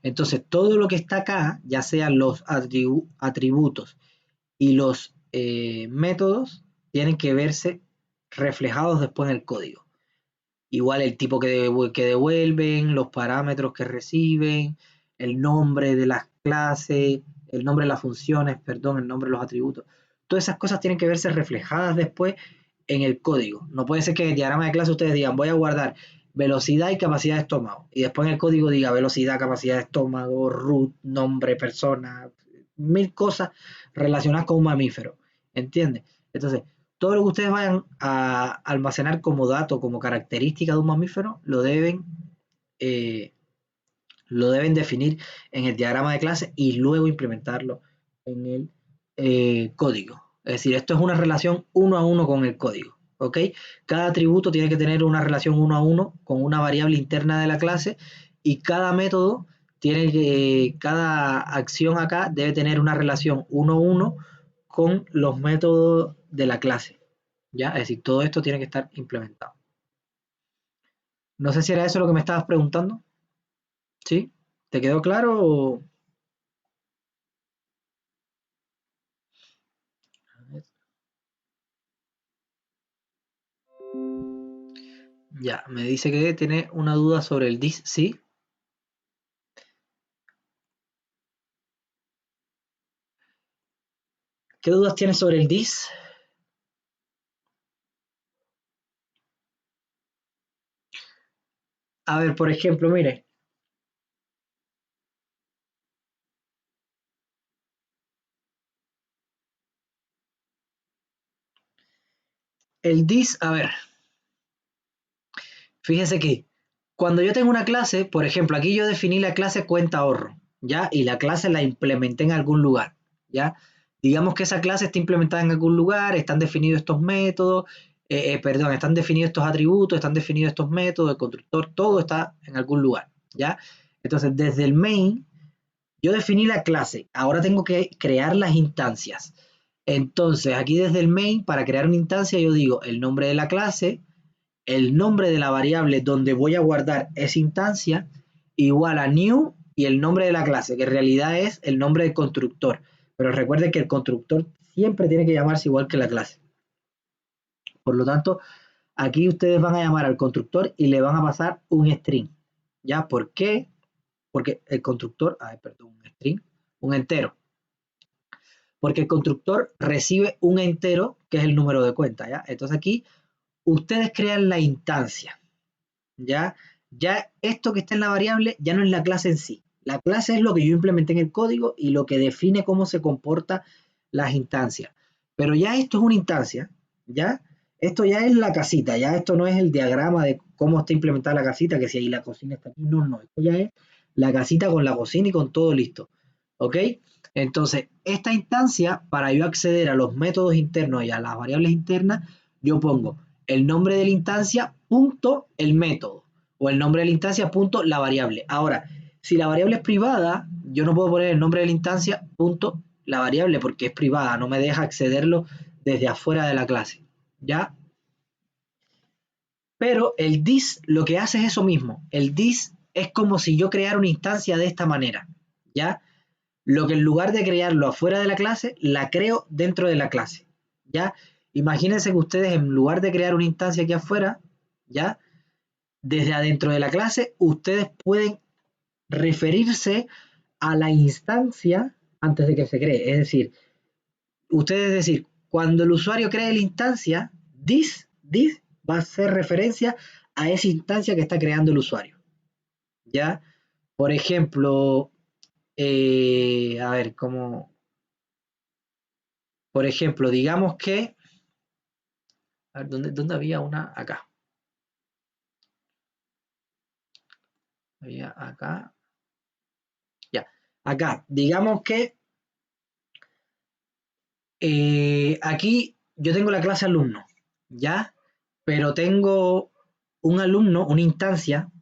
Entonces, todo lo que está acá, ya sean los atributos y los métodos, tienen que verse reflejados después en el código. Igual el tipo que devuelven, los parámetros que reciben, el nombre de las clases, el nombre de las funciones, perdón, el nombre de los atributos. Todas esas cosas tienen que verse reflejadas después en el código. No puede ser que en el diagrama de clase ustedes digan, voy a guardar velocidad y capacidad de estómago. Y después en el código diga velocidad, capacidad de estómago, root, nombre, persona, mil cosas relacionadas con un mamífero. ¿Entiendes? Entonces, todo lo que ustedes vayan a almacenar como dato, como característica de un mamífero, eh, lo deben definir en el diagrama de clase y luego implementarlo en el código. Es decir, esto es una relación uno a uno con el código. ¿Ok? Cada atributo tiene que tener una relación uno a uno con una variable interna de la clase y cada método cada acción acá debe tener una relación uno a uno con los métodos de la clase. ¿Ya? Es decir, todo esto tiene que estar implementado. No sé si era eso lo que me estabas preguntando. ¿Sí? ¿Te quedó claro? Ya, me dice que tiene una duda sobre el dis, ¿sí? ¿Qué dudas tienes sobre el this? A ver, por ejemplo, mire, el this, a ver, fíjese que cuando yo tengo una clase, por ejemplo, aquí yo definí la clase cuenta ahorro, ¿ya? Y la clase la implementé en algún lugar, ¿ya? Digamos que esa clase está implementada en algún lugar, están definidos estos métodos, perdón, están definidos estos atributos, están definidos estos métodos, el constructor, todo está en algún lugar, ¿ya? Entonces, desde el main, yo definí la clase, ahora tengo que crear las instancias. Entonces, aquí desde el main, para crear una instancia, yo digo el nombre de la clase, el nombre de la variable donde voy a guardar esa instancia, igual a new y el nombre de la clase, que en realidad es el nombre del constructor. Pero recuerden que el constructor siempre tiene que llamarse igual que la clase. Por lo tanto, aquí ustedes van a llamar al constructor y le van a pasar un string. ¿Ya? ¿Por qué? Porque el constructor, perdón, un string, un entero. Porque el constructor recibe un entero, que es el número de cuenta, ¿ya? Entonces aquí ustedes crean la instancia, ¿ya? Ya esto que está en la variable ya no es la clase en sí. La clase es lo que yo implementé en el código y lo que define cómo se comporta las instancias. Pero ya esto es una instancia, ¿ya? Esto ya es la casita, ya esto no es el diagrama de cómo está implementada la casita, que si ahí la cocina está aquí, no, no, esto ya es la casita con la cocina y con todo listo, ¿ok? Entonces, esta instancia, para yo acceder a los métodos internos y a las variables internas, yo pongo el nombre de la instancia punto el método o el nombre de la instancia punto la variable. Ahora, si la variable es privada, yo no puedo poner el nombre de la instancia punto la variable porque es privada, no me deja accederlo desde afuera de la clase, ¿ya? Pero el this lo que hace es eso mismo. El this es como si yo creara una instancia de esta manera, ¿ya? Lo que en lugar de crearlo afuera de la clase, la creo dentro de la clase, ¿ya? Imagínense que ustedes en lugar de crear una instancia aquí afuera, ¿ya? Desde adentro de la clase, ustedes pueden referirse a la instancia antes de que se cree. Es decir, cuando el usuario cree la instancia, this va a hacer referencia a esa instancia que está creando el usuario, ¿ya? Por ejemplo, a ver, ¿cómo? Por ejemplo, digamos que, a ver, ¿dónde había una? Acá. Había acá. Ya. Acá, digamos que aquí yo tengo la clase alumno, ¿ya? Pero tengo un alumno,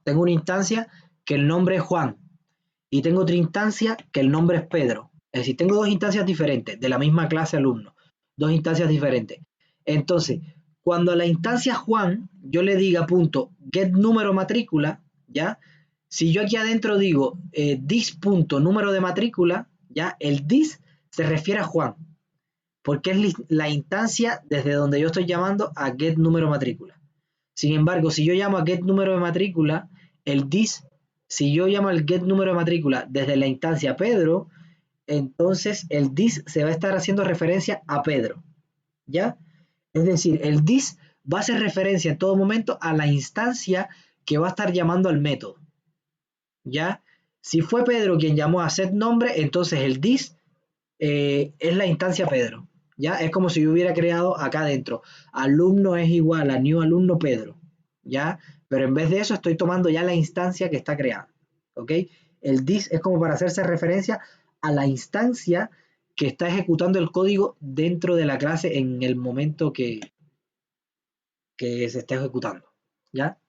tengo una instancia que el nombre es Juan y tengo otra instancia que el nombre es Pedro. Es decir, tengo dos instancias diferentes de la misma clase alumno, dos instancias diferentes. Entonces, cuando a la instancia Juan yo le diga punto get número matrícula, ¿ya? Si yo aquí adentro digo this punto número de matrícula, ¿ya? El this se refiere a Juan porque es la instancia desde donde yo estoy llamando a get número matrícula. Sin embargo, si yo llamo a get número de matrícula, el this, si yo llamo al get número de matrícula desde la instancia Pedro, entonces el this se va a estar haciendo referencia a Pedro, ¿ya? Es decir, el this va a hacer referencia en todo momento a la instancia que va a estar llamando al método, ¿ya? Si fue Pedro quien llamó a set nombre, entonces el this es la instancia Pedro, ¿ya? Es como si yo hubiera creado acá adentro, alumno es igual a new alumno Pedro, ¿ya? Pero en vez de eso estoy tomando ya la instancia que está creada, ¿ok? El this es como para hacerse referencia a la instancia que está ejecutando el código dentro de la clase en el momento que se está ejecutando, ¿ya?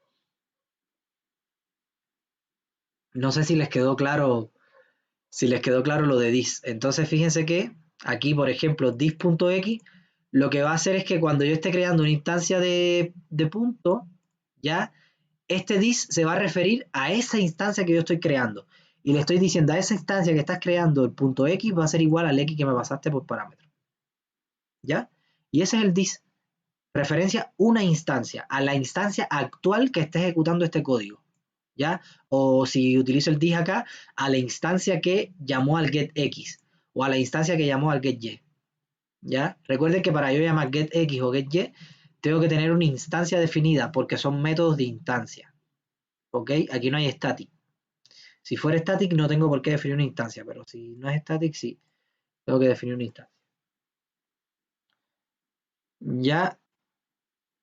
No sé si les quedó claro lo de this. Entonces fíjense que aquí, por ejemplo, this.x lo que va a hacer es que cuando yo esté creando una instancia de punto, ya, este this se va a referir a esa instancia que yo estoy creando. Y le estoy diciendo a esa instancia que estás creando, el punto x va a ser igual al x que me pasaste por parámetro. ¿Ya? Y ese es el this. Referencia una instancia, a la instancia actual que esté ejecutando este código. ¿Ya? O si utilizo el this acá, a la instancia que llamó al getX o a la instancia que llamó al getY. ¿ya? Recuerden que para yo llamar getX o getY, tengo que tener una instancia definida, porque son métodos de instancia, ¿ok? Aquí no hay static. Si fuera static no tengo por qué definir una instancia, pero si no es static, sí, tengo que definir una instancia. ¿Ya?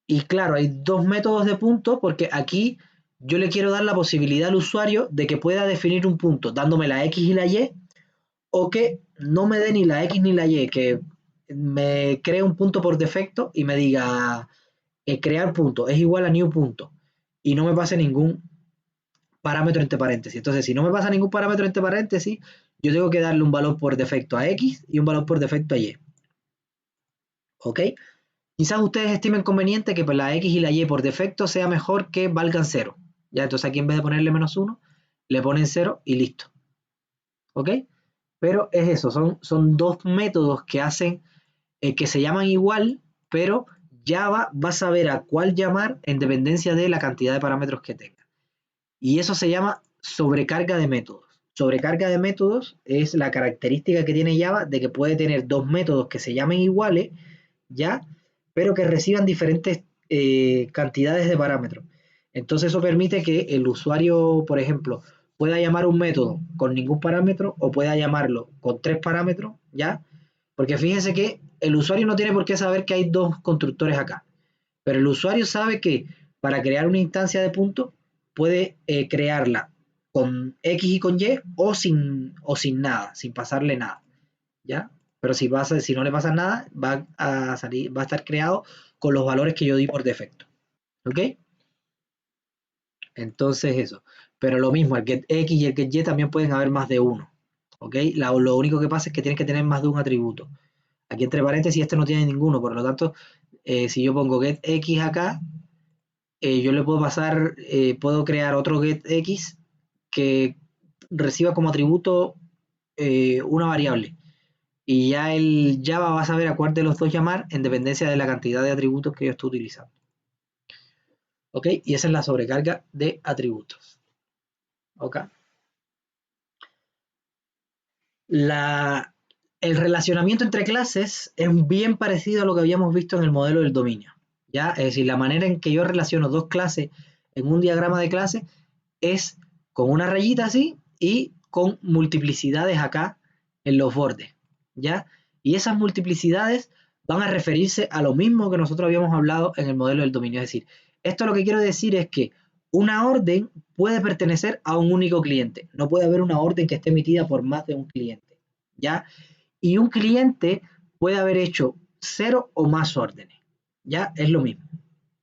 Y claro, hay dos métodos de punto, porque aquí yo le quiero dar la posibilidad al usuario de que pueda definir un punto, dándome la X y la Y, o que no me dé ni la X ni la Y, que me cree un punto por defecto y me diga crear punto es igual a new punto y no me pase ningún parámetro entre paréntesis. Entonces, si no me pasa ningún parámetro entre paréntesis, yo tengo que darle un valor por defecto a X y un valor por defecto a Y. ¿Ok? Quizás ustedes estimen conveniente que la X y la Y por defecto sea mejor que valgan 0. Ya, entonces aquí en vez de ponerle -1, le ponen 0 y listo. ¿Ok? Pero es eso, son dos métodos que hacen, que se llaman igual, pero Java va a saber a cuál llamar en dependencia de la cantidad de parámetros que tenga. Y eso se llama sobrecarga de métodos. Sobrecarga de métodos es la característica que tiene Java de que puede tener dos métodos que se llamen iguales, ¿ya? Pero que reciban diferentes cantidades de parámetros. Entonces eso permite que el usuario, por ejemplo, pueda llamar un método con ningún parámetro o pueda llamarlo con 3 parámetros, ¿ya? Porque fíjense que el usuario no tiene por qué saber que hay dos constructores acá, pero el usuario sabe que para crear una instancia de punto puede crearla con X y con Y o sin nada, sin pasarle nada, ¿ya? Pero si no le pasa nada, va a salir, va a estar creado con los valores que yo di por defecto. ¿Ok? Entonces eso. Pero lo mismo, el getX y el getY también pueden haber más de uno. ¿Ok? Lo único que pasa es que tienen que tener más de un atributo. Aquí entre paréntesis este no tiene ninguno, por lo tanto, si yo pongo getX acá, yo le puedo pasar, puedo crear otro getX que reciba como atributo una variable. Y ya el Java va a saber a cuál de los dos llamar en dependencia de la cantidad de atributos que yo estoy utilizando. ¿Ok? Y esa es la sobrecarga de atributos. ¿Ok? La, el relacionamiento entre clases es bien parecido a lo que habíamos visto en el modelo del dominio. ¿Ya? Es decir, la manera en que yo relaciono dos clases en un diagrama de clase es con una rayita así y con multiplicidades acá en los bordes. ¿Ya? Y esas multiplicidades van a referirse a lo mismo que nosotros habíamos hablado en el modelo del dominio. Es decir, esto lo que quiero decir es que una orden puede pertenecer a un único cliente. No puede haber una orden que esté emitida por más de un cliente. ¿Ya? Y un cliente puede haber hecho 0 o más órdenes. ¿Ya? Es lo mismo.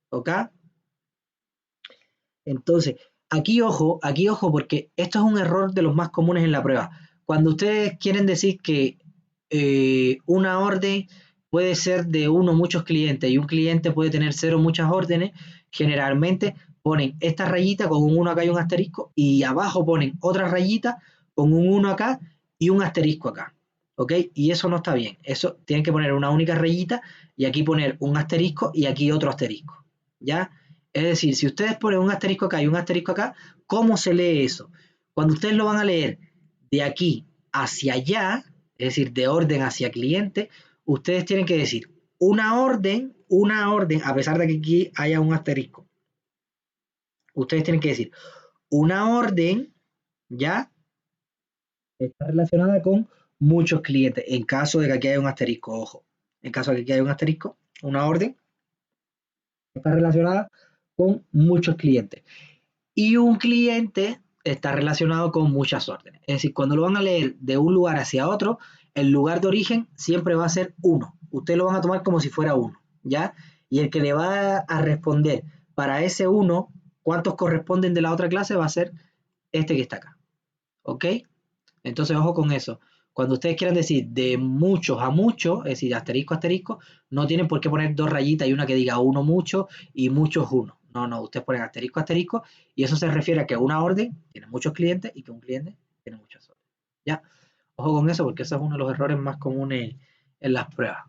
¿Ok? Entonces, aquí ojo, porque esto es un error de los más comunes en la prueba. Cuando ustedes quieren decir que una orden puede ser de uno o muchos clientes y un cliente puede tener 0 muchas órdenes, generalmente ponen esta rayita con un 1 acá y un asterisco y abajo ponen otra rayita con un 1 acá y un asterisco acá. ¿Ok? Y eso no está bien. Eso tienen que poner una única rayita y aquí poner un asterisco y aquí otro asterisco. ¿Ya? Es decir, si ustedes ponen un asterisco acá y un asterisco acá, ¿cómo se lee eso? Cuando ustedes lo van a leer de aquí hacia allá, es decir, de orden hacia cliente, ustedes tienen que decir una orden, a pesar de que aquí haya un asterisco. Ustedes tienen que decir una orden, ¿ya? Está relacionada con muchos clientes, en caso de que aquí haya un asterisco, ojo. En caso de que aquí haya un asterisco, una orden está relacionada con muchos clientes. Y un cliente está relacionado con muchas órdenes. Es decir, cuando lo van a leer de un lugar hacia otro, el lugar de origen siempre va a ser 1. Ustedes lo van a tomar como si fuera 1, ¿ya? Y el que le va a responder para ese 1, cuántos corresponden de la otra clase, va a ser este que está acá. ¿Ok? Entonces, ojo con eso. Cuando ustedes quieran decir de muchos a muchos, es decir, asterisco a asterisco, no tienen por qué poner dos rayitas y una que diga uno mucho y muchos uno. No, no, ustedes ponen asterisco a asterisco y eso se refiere a que una orden tiene muchos clientes y que un cliente tiene muchas órdenes. ¿Ya? Ojo con eso porque ese es uno de los errores más comunes en las pruebas.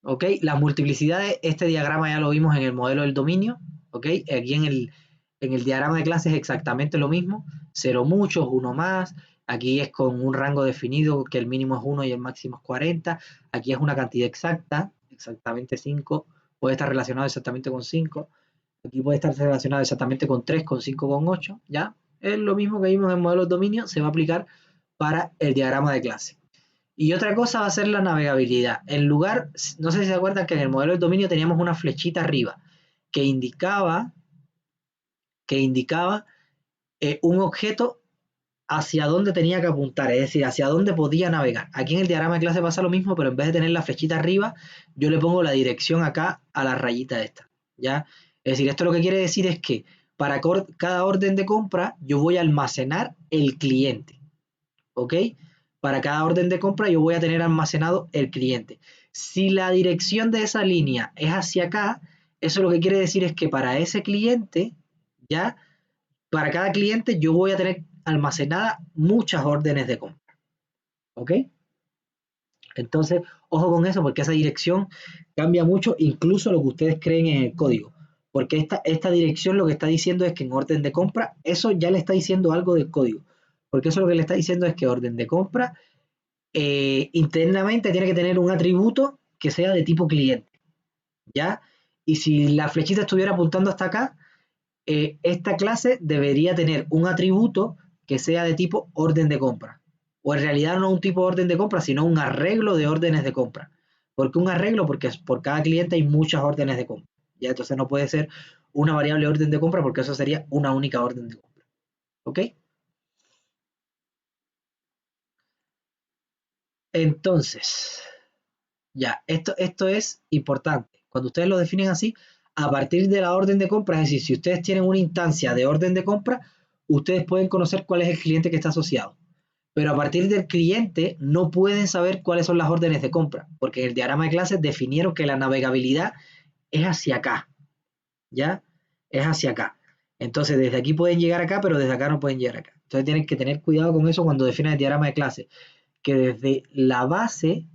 ¿Ok? Las multiplicidades, este diagrama ya lo vimos en el modelo del dominio. ¿Ok? Aquí en el diagrama de clases es exactamente lo mismo. 0 muchos, 1 más, Aquí es con un rango definido, que el mínimo es 1 y el máximo es 40. Aquí es una cantidad exacta, exactamente 5. Puede estar relacionado exactamente con 5. Aquí puede estar relacionado exactamente con 3, con 5, con 8. ¿Ya? Es lo mismo que vimos en el modelo de dominio, se va a aplicar para el diagrama de clase. Y otra cosa va a ser la navegabilidad. En lugar, no sé si se acuerdan que en el modelo de dominio teníamos una flechita arriba que indicaba, un objeto hacia dónde tenía que apuntar, es decir, hacia dónde podía navegar. Aquí en el diagrama de clase pasa lo mismo, pero en vez de tener la flechita arriba, yo le pongo la dirección acá a la rayita esta, ¿ya? Es decir, esto lo que quiere decir es que para cada orden de compra yo voy a almacenar el cliente, ¿ok? Para cada orden de compra yo voy a tener almacenado el cliente. Si la dirección de esa línea es hacia acá, eso lo que quiere decir es que para ese cliente, ¿ya? Para cada cliente yo voy a tener almacenada muchas órdenes de compra. ¿Ok? Entonces, ojo con eso porque esa dirección cambia mucho, incluso lo que ustedes creen en el código. Porque esta dirección lo que está diciendo es que en orden de compra, eso ya le está diciendo algo del código. Porque eso lo que le está diciendo es que orden de compra internamente tiene que tener un atributo que sea de tipo cliente. ¿Ya? Y si la flechita estuviera apuntando hasta acá, esta clase debería tener un atributo que sea de tipo orden de compra. O en realidad no un tipo de orden de compra, sino un arreglo de órdenes de compra. ¿Por qué un arreglo? Porque por cada cliente hay muchas órdenes de compra. ¿Ya? Entonces no puede ser una variable orden de compra porque eso sería una única orden de compra. ¿Ok? Entonces, ya, esto es importante. Cuando ustedes lo definen así, a partir de la orden de compra, es decir, si ustedes tienen una instancia de orden de compra, ustedes pueden conocer cuál es el cliente que está asociado. Pero a partir del cliente no pueden saber cuáles son las órdenes de compra, porque en el diagrama de clases definieron que la navegabilidad es hacia acá, ¿ya? Es hacia acá. Entonces, desde aquí pueden llegar acá, pero desde acá no pueden llegar acá. Entonces, tienen que tener cuidado con eso cuando definen el diagrama de clase, que desde la base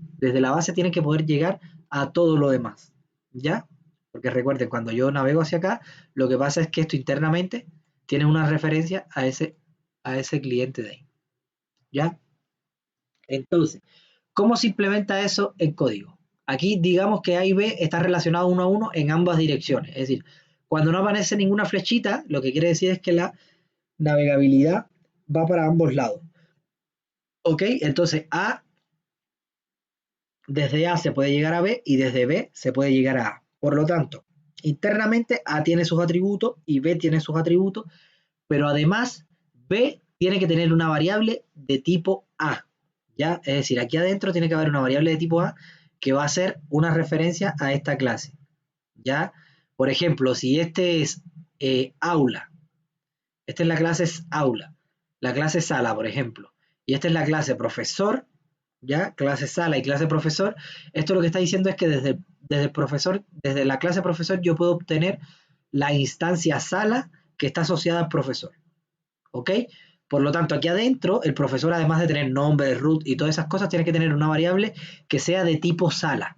tienen que poder llegar a todo lo demás, ¿ya? Porque recuerden, cuando yo navego hacia acá, lo que pasa es que esto internamente tiene una referencia a ese cliente de ahí, ¿ya? Entonces, ¿cómo se implementa eso en código? Aquí digamos que A y B está relacionado uno a uno en ambas direcciones. Es decir, cuando no aparece ninguna flechita, lo que quiere decir es que la navegabilidad va para ambos lados. ¿Ok? Entonces desde A se puede llegar a B y desde B se puede llegar a A. Por lo tanto, internamente A tiene sus atributos y B tiene sus atributos, pero además B tiene que tener una variable de tipo A. ¿Ya? Es decir, aquí adentro tiene que haber una variable de tipo A que va a ser una referencia a esta clase. ¿Ya? Por ejemplo, si este es aula, esta es la clase aula, la clase sala, por ejemplo, y esta es la clase profesor, ¿ya? Clase sala y clase profesor, esto lo que está diciendo es que desde el profesor, desde la clase profesor, yo puedo obtener la instancia sala que está asociada al profesor. ¿Ok? Por lo tanto, aquí adentro, el profesor, además de tener nombre, root y todas esas cosas, tiene que tener una variable que sea de tipo sala,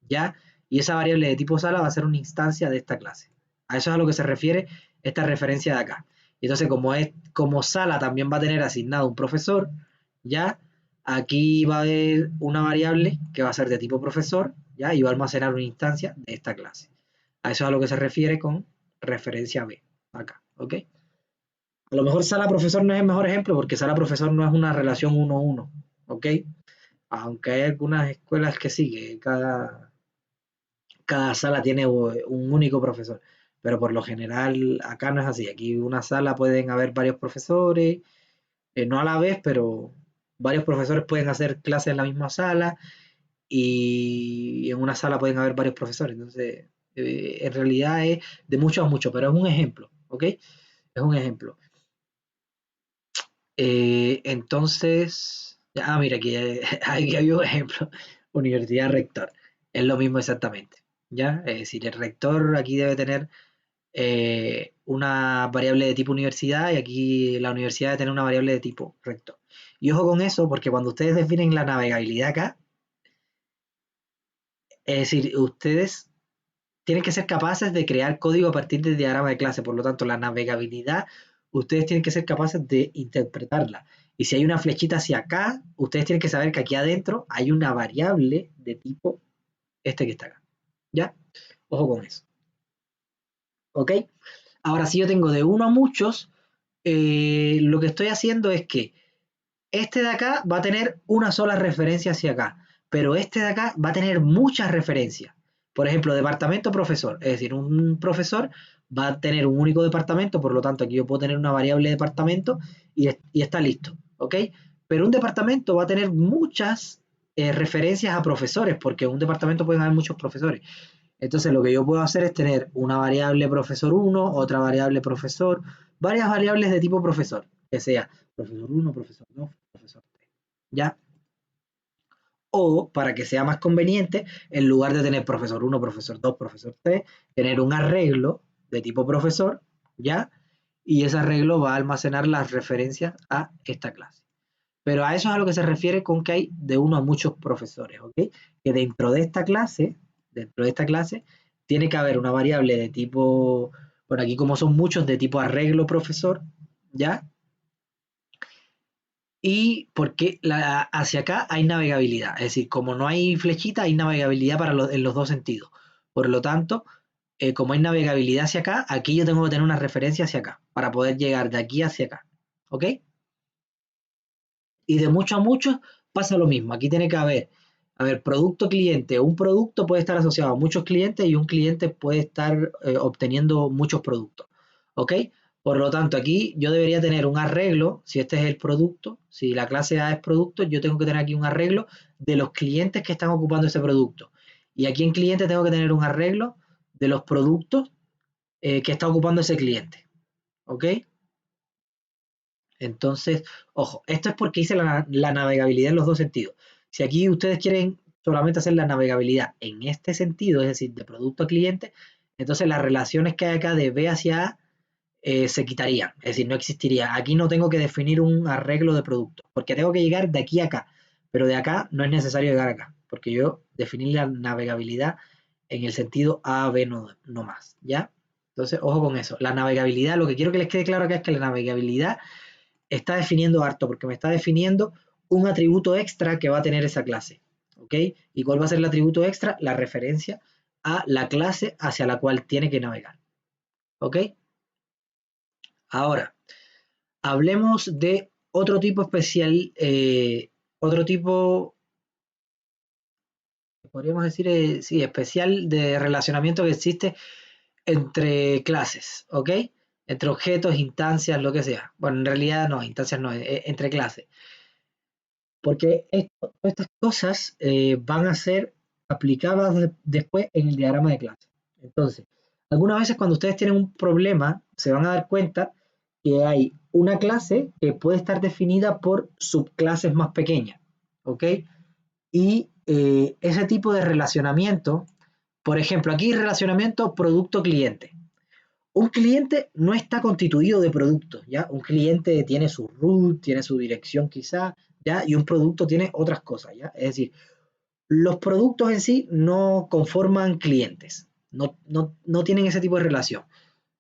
¿ya? Y esa variable de tipo sala va a ser una instancia de esta clase. A eso es a lo que se refiere esta referencia de acá. Y entonces, como sala también va a tener asignado un profesor, ¿ya? Aquí va a haber una variable que va a ser de tipo profesor, ¿ya? Y va a almacenar una instancia de esta clase. A eso es a lo que se refiere con referencia B, acá, ¿ok? A lo mejor sala profesor no es el mejor ejemplo porque sala profesor no es una relación uno a uno, ¿ok? Aunque hay algunas escuelas que sí, que cada sala tiene un único profesor, pero por lo general acá no es así. Aquí una sala pueden haber varios profesores, no a la vez, pero varios profesores pueden hacer clases en la misma sala y en una sala pueden haber varios profesores. Entonces, en realidad es de mucho a mucho, pero es un ejemplo, ¿ok? Es un ejemplo. Entonces, mira, aquí hay un ejemplo. Universidad rector. Es lo mismo exactamente. ¿Ya? Es decir, el rector aquí debe tener una variable de tipo universidad y aquí la universidad debe tener una variable de tipo rector. Y ojo con eso, porque cuando ustedes definen la navegabilidad acá, es decir, ustedes tienen que ser capaces de crear código a partir del diagrama de clase. Por lo tanto, la navegabilidad, ustedes tienen que ser capaces de interpretarla. Y si hay una flechita hacia acá, ustedes tienen que saber que aquí adentro hay una variable de tipo este que está acá. ¿Ya? Ojo con eso. ¿Ok? Ahora, si yo tengo de uno a muchos, lo que estoy haciendo es que este de acá va a tener una sola referencia hacia acá, pero este de acá va a tener muchas referencias. Por ejemplo, departamento profesor, es decir, un profesor va a tener un único departamento, por lo tanto aquí yo puedo tener una variable departamento y está listo, ¿ok? Pero un departamento va a tener muchas referencias a profesores, porque en un departamento pueden haber muchos profesores. Entonces lo que yo puedo hacer es tener una variable profesor uno, otra variable profesor, varias variables de tipo profesor, que sea profesor uno, profesor 2, profesor 3. ¿Ya? O, para que sea más conveniente, en lugar de tener profesor uno, profesor 2, profesor 3, tener un arreglo de tipo profesor, ¿ya? Y ese arreglo va a almacenar las referencias a esta clase. Pero a eso es a lo que se refiere con que hay de uno a muchos profesores, ¿ok? Que dentro de esta clase, tiene que haber una variable de tipo, por aquí como son muchos, de tipo arreglo profesor, ¿ya? Y porque hacia acá hay navegabilidad, es decir, como no hay flechita, hay navegabilidad en los dos sentidos. Por lo tanto, como hay navegabilidad hacia acá, aquí yo tengo que tener una referencia hacia acá, para poder llegar de aquí hacia acá, ¿ok? Y de mucho a mucho pasa lo mismo. Aquí tiene que haber, producto cliente. Un producto puede estar asociado a muchos clientes y un cliente puede estar obteniendo muchos productos. ¿Ok? Por lo tanto, aquí yo debería tener un arreglo, si este es el producto, si la clase A es producto, yo tengo que tener aquí un arreglo de los clientes que están ocupando ese producto. Y aquí en cliente tengo que tener un arreglo de los productos que está ocupando ese cliente. ¿Ok? Entonces, ojo, esto es porque hice la navegabilidad en los dos sentidos. Si aquí ustedes quieren solamente hacer la navegabilidad en este sentido, es decir, de producto a cliente, entonces las relaciones que hay acá de B hacia A se quitarían, es decir, no existiría. Aquí no tengo que definir un arreglo de producto, porque tengo que llegar de aquí a acá, pero de acá no es necesario llegar acá, porque yo definí la navegabilidad en el sentido A, B no más, ¿ya? Entonces, ojo con eso. La navegabilidad, lo que quiero que les quede claro acá es que la navegabilidad está definiendo harto, porque me está definiendo un atributo extra que va a tener esa clase. ¿Ok? ¿Y cuál va a ser el atributo extra? La referencia a la clase hacia la cual tiene que navegar. ¿Ok? Ahora, hablemos de otro tipo especial, otro tipo, podríamos decir, sí, especial de relacionamiento que existe entre clases, ¿ok? Entre objetos, instancias, lo que sea. Bueno, en realidad no, instancias no, entre clases. Porque estas cosas van a ser aplicadas después en el diagrama de clase. Entonces, algunas veces cuando ustedes tienen un problema, se van a dar cuenta que hay una clase que puede estar definida por subclases más pequeñas, ¿ok? Y ese tipo de relacionamiento, por ejemplo, aquí relacionamiento producto-cliente. Un cliente no está constituido de productos, ¿ya? Un cliente tiene su root, tiene su dirección quizá, ¿ya? Y un producto tiene otras cosas, ¿ya? Es decir, los productos en sí no conforman clientes, no tienen ese tipo de relación.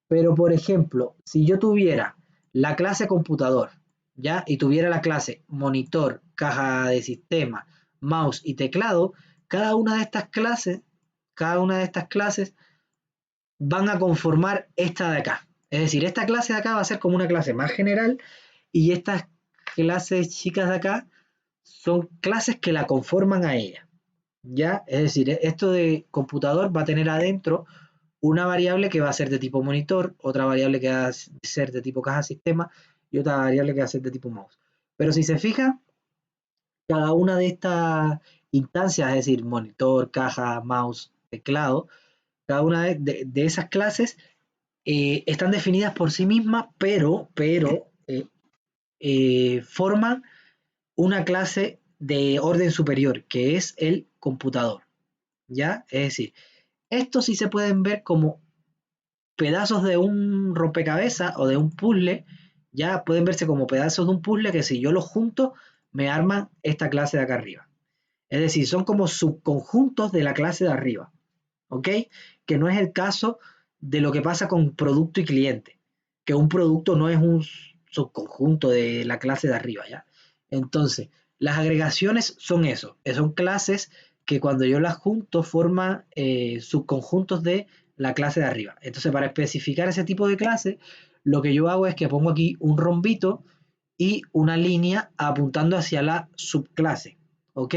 Pero, por ejemplo, si yo tuviera la clase computador, ¿ya? Y tuviera la clase monitor, caja de sistema, mouse y teclado, cada una de estas clases, cada una de estas clases van a conformar esta de acá. Es decir, esta clase de acá va a ser como una clase más general y estas clases chicas de acá son clases que la conforman a ella. ¿Ya? Es decir, esto de computador va a tener adentro una variable que va a ser de tipo monitor, otra variable que va a ser de tipo caja sistema y otra variable que va a ser de tipo mouse. Pero si se fija, cada una de estas instancias, es decir, monitor, caja, mouse, teclado, cada una de esas clases están definidas por sí mismas, pero forman una clase de orden superior, que es el computador, ¿ya? Es decir, estos sí se pueden ver como pedazos de un rompecabezas o de un puzzle, ya pueden verse como pedazos de un puzzle que si yo los junto, me arman esta clase de acá arriba. Es decir, son como subconjuntos de la clase de arriba, ¿ok? Que no es el caso de lo que pasa con producto y cliente, que un producto no es un subconjunto de la clase de arriba, ¿ya? Entonces, las agregaciones son eso, son clases que cuando yo las junto forman subconjuntos de la clase de arriba. Entonces, para especificar ese tipo de clase, lo que yo hago es que pongo aquí un rombito y una línea apuntando hacia la subclase, ¿ok?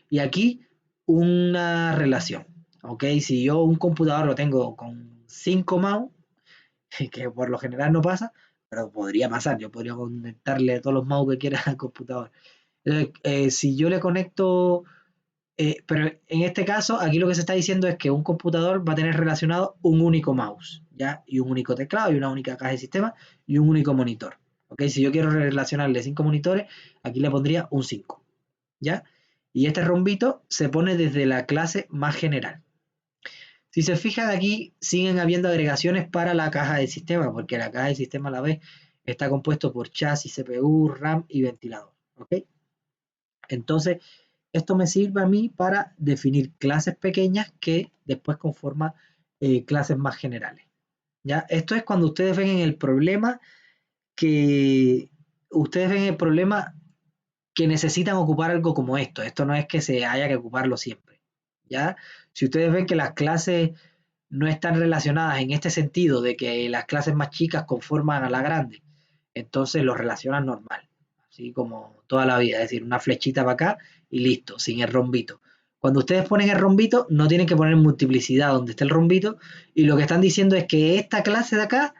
Y aquí una relación, ¿ok? Si yo un computador lo tengo con 5 mouse, que por lo general no pasa, pero podría pasar, yo podría conectarle todos los mouse que quiera al computador. Si yo le conecto, pero en este caso, aquí lo que se está diciendo es que un computador va a tener relacionado un único mouse, ¿ya? Y un único teclado, y una única caja de sistema, y un único monitor. ¿Ok? Si yo quiero relacionarle 5 monitores, aquí le pondría un 5, ¿ya? Y este rombito se pone desde la clase más general. Si se fijan aquí, siguen habiendo agregaciones para la caja de sistema, porque la caja de sistema a la vez está compuesto por chasis, CPU, RAM y ventilador. ¿Ok? Entonces, esto me sirve a mí para definir clases pequeñas que después conforman clases más generales. ¿Ya? Esto es cuando ustedes ven en el problema que necesitan ocupar algo como esto. Esto no es que se haya que ocuparlo siempre. ¿Ya? Si ustedes ven que las clases no están relacionadas en este sentido de que las clases más chicas conforman a la grande, entonces lo relacionan normal, así como toda la vida, es decir, una flechita para acá y listo, sin el rombito. Cuando ustedes ponen el rombito, no tienen que poner multiplicidad donde está el rombito, y lo que están diciendo es que esta clase de acá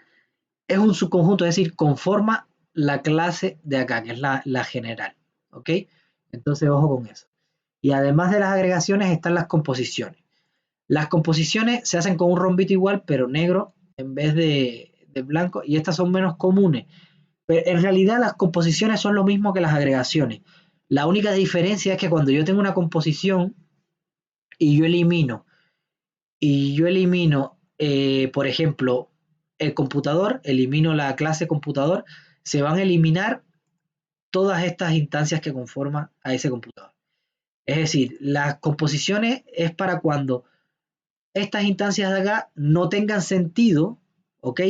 es un subconjunto, es decir, conforma la clase de acá, que es la general. ¿Ok? Entonces, ojo con eso. Y además de las agregaciones están las composiciones. Las composiciones se hacen con un rombito igual, pero negro en vez de blanco, y estas son menos comunes. Pero en realidad las composiciones son lo mismo que las agregaciones. La única diferencia es que cuando yo tengo una composición y yo elimino, por ejemplo, el computador, elimino la clase computador, se van a eliminar todas estas instancias que conforman a ese computador. Es decir, las composiciones es para cuando estas instancias de acá no tengan sentido, ¿ok?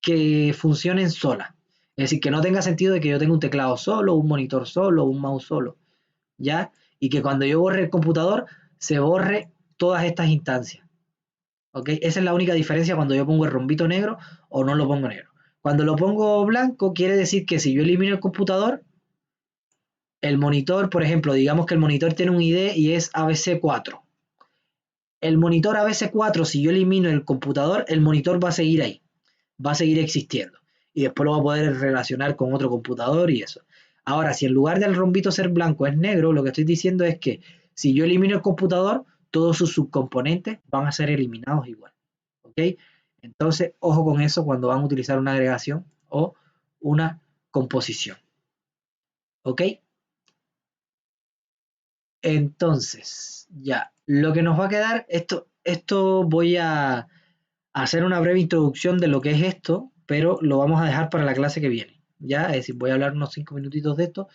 Que funcionen solas. Es decir, que no tenga sentido de que yo tenga un teclado solo, un monitor solo, un mouse solo, ¿ya? Y que cuando yo borre el computador, se borre todas estas instancias, ¿ok? Esa es la única diferencia cuando yo pongo el rombito negro o no lo pongo negro. Cuando lo pongo blanco, quiere decir que si yo elimino el computador, el monitor, por ejemplo, digamos que el monitor tiene un ID y es ABC4. El monitor ABC4, si yo elimino el computador, el monitor va a seguir ahí, va a seguir existiendo. Y después lo va a poder relacionar con otro computador y eso. Ahora, si en lugar del rombito ser blanco es negro, lo que estoy diciendo es que si yo elimino el computador, todos sus subcomponentes van a ser eliminados igual. ¿Ok? Entonces, ojo con eso cuando van a utilizar una agregación o una composición. ¿Ok? Entonces, ya, lo que nos va a quedar, esto voy a hacer una breve introducción de lo que es esto, pero lo vamos a dejar para la clase que viene. Ya, es decir, voy a hablar unos 5 minutitos de esto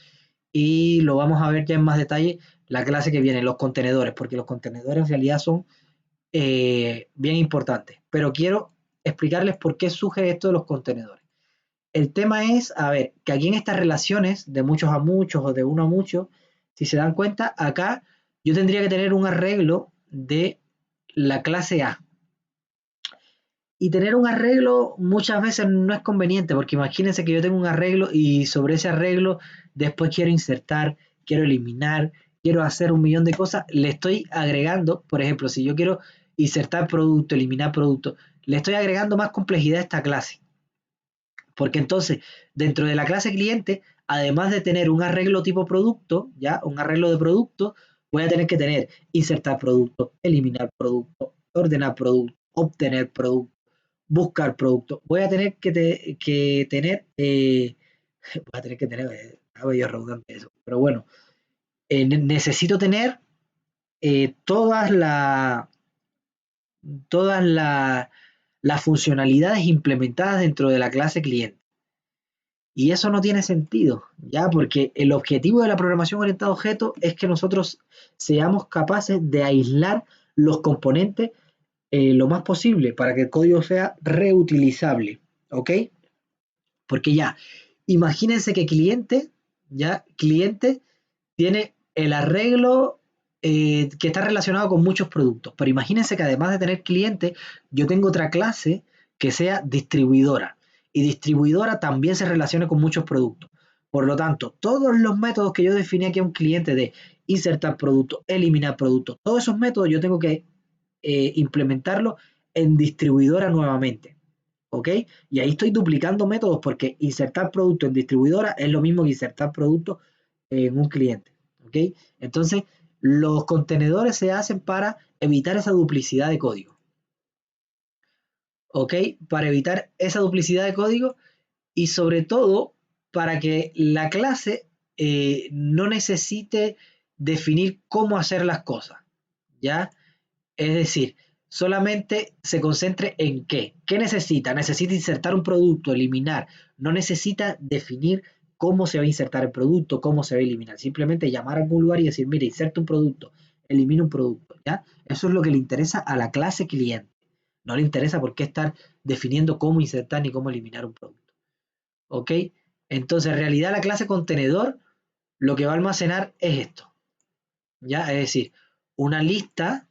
y lo vamos a ver ya en más detalle la clase que viene, los contenedores, porque los contenedores en realidad son bien importantes. Pero quiero explicarles por qué surge esto de los contenedores. El tema es, a ver, que aquí en estas relaciones de muchos a muchos o de uno a muchos, si se dan cuenta, acá yo tendría que tener un arreglo de la clase A. Y tener un arreglo muchas veces no es conveniente, porque imagínense que yo tengo un arreglo y sobre ese arreglo después quiero insertar, quiero eliminar, quiero hacer un millón de cosas, le estoy agregando, por ejemplo, si yo quiero insertar producto, eliminar producto, le estoy agregando más complejidad a esta clase. Porque entonces, dentro de la clase cliente, además de tener un arreglo tipo producto, ya, un arreglo de producto, voy a tener que tener insertar producto, eliminar producto, ordenar producto, obtener producto, buscar producto. Voy a tener que tener, voy a tener que tener, yo redundante eso, pero bueno, necesito tener eh, todas las todas las funcionalidades implementadas dentro de la clase cliente. Y eso no tiene sentido, ¿ya? Porque el objetivo de la programación orientada a objetos es que nosotros seamos capaces de aislar los componentes lo más posible para que el código sea reutilizable, ¿ok? Porque ya, Imagínense que cliente tiene el arreglo que está relacionado con muchos productos. Pero imagínense que además de tener cliente, yo tengo otra clase que sea distribuidora. Y distribuidora también se relaciona con muchos productos. Por lo tanto, todos los métodos que yo definí aquí a un cliente de insertar productos, eliminar productos, todos esos métodos yo tengo que implementarlos en distribuidora nuevamente. ¿Ok? Y ahí estoy duplicando métodos porque insertar producto en distribuidora es lo mismo que insertar producto en un cliente. ¿Ok? Entonces, los contenedores se hacen para evitar esa duplicidad de código. ¿Ok? Para evitar esa duplicidad de código y sobre todo para que la clase no necesite definir cómo hacer las cosas. ¿Ya? Es decir, solamente se concentre en qué. ¿Qué necesita? Necesita insertar un producto, eliminar. No necesita definir cómo se va a insertar el producto, cómo se va a eliminar. Simplemente llamar a algún lugar y decir, mire, inserta un producto, elimina un producto. ¿Ya? Eso es lo que le interesa a la clase cliente. No le interesa por qué estar definiendo cómo insertar ni cómo eliminar un producto. ¿Ok? Entonces, en realidad, la clase contenedor lo que va a almacenar es esto. ¿Ya? Es decir, una lista,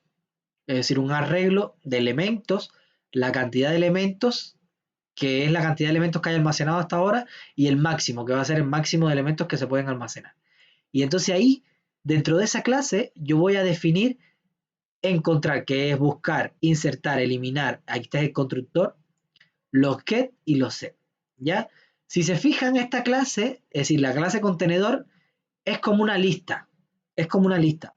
es decir, un arreglo de elementos, la cantidad de elementos, que es la cantidad de elementos que hay almacenado hasta ahora, y el máximo, que va a ser el máximo de elementos que se pueden almacenar. Y entonces ahí, dentro de esa clase, yo voy a definir encontrar, que es buscar, insertar, eliminar, aquí está el constructor, los get y los set. ¿Ya? Si se fijan, esta clase, es decir, la clase contenedor, es como una lista. Es como una lista.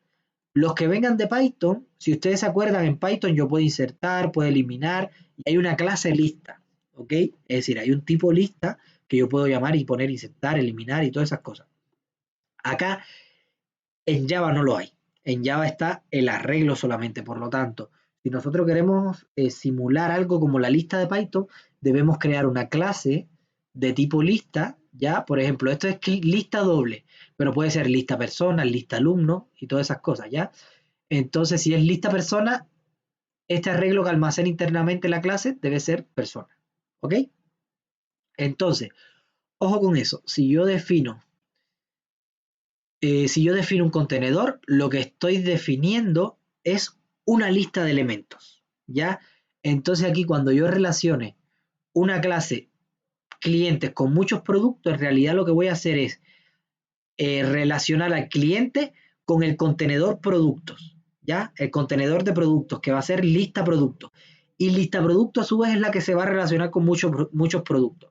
Los que vengan de Python, si ustedes se acuerdan, en Python yo puedo insertar, puedo eliminar, y hay una clase lista, ¿ok? Es decir, hay un tipo lista que yo puedo llamar y poner insertar, eliminar y todas esas cosas. Acá en Java no lo hay. En Java está el arreglo solamente, por lo tanto, si nosotros queremos simular algo como la lista de Python, debemos crear una clase de tipo lista, ¿ya? Por ejemplo, esto es lista doble, pero puede ser lista persona, lista alumno y todas esas cosas, ¿ya? Entonces, si es lista persona, este arreglo que almacena internamente la clase debe ser persona. ¿Ok? Entonces, ojo con eso. Si yo defino un contenedor, lo que estoy definiendo es una lista de elementos. ¿Ya? Entonces aquí cuando yo relacione una clase clientes con muchos productos, en realidad lo que voy a hacer es relacionar al cliente con el contenedor productos, ¿ya? El contenedor de productos que va a ser lista productos. Y lista productos a su vez es la que se va a relacionar con muchos productos.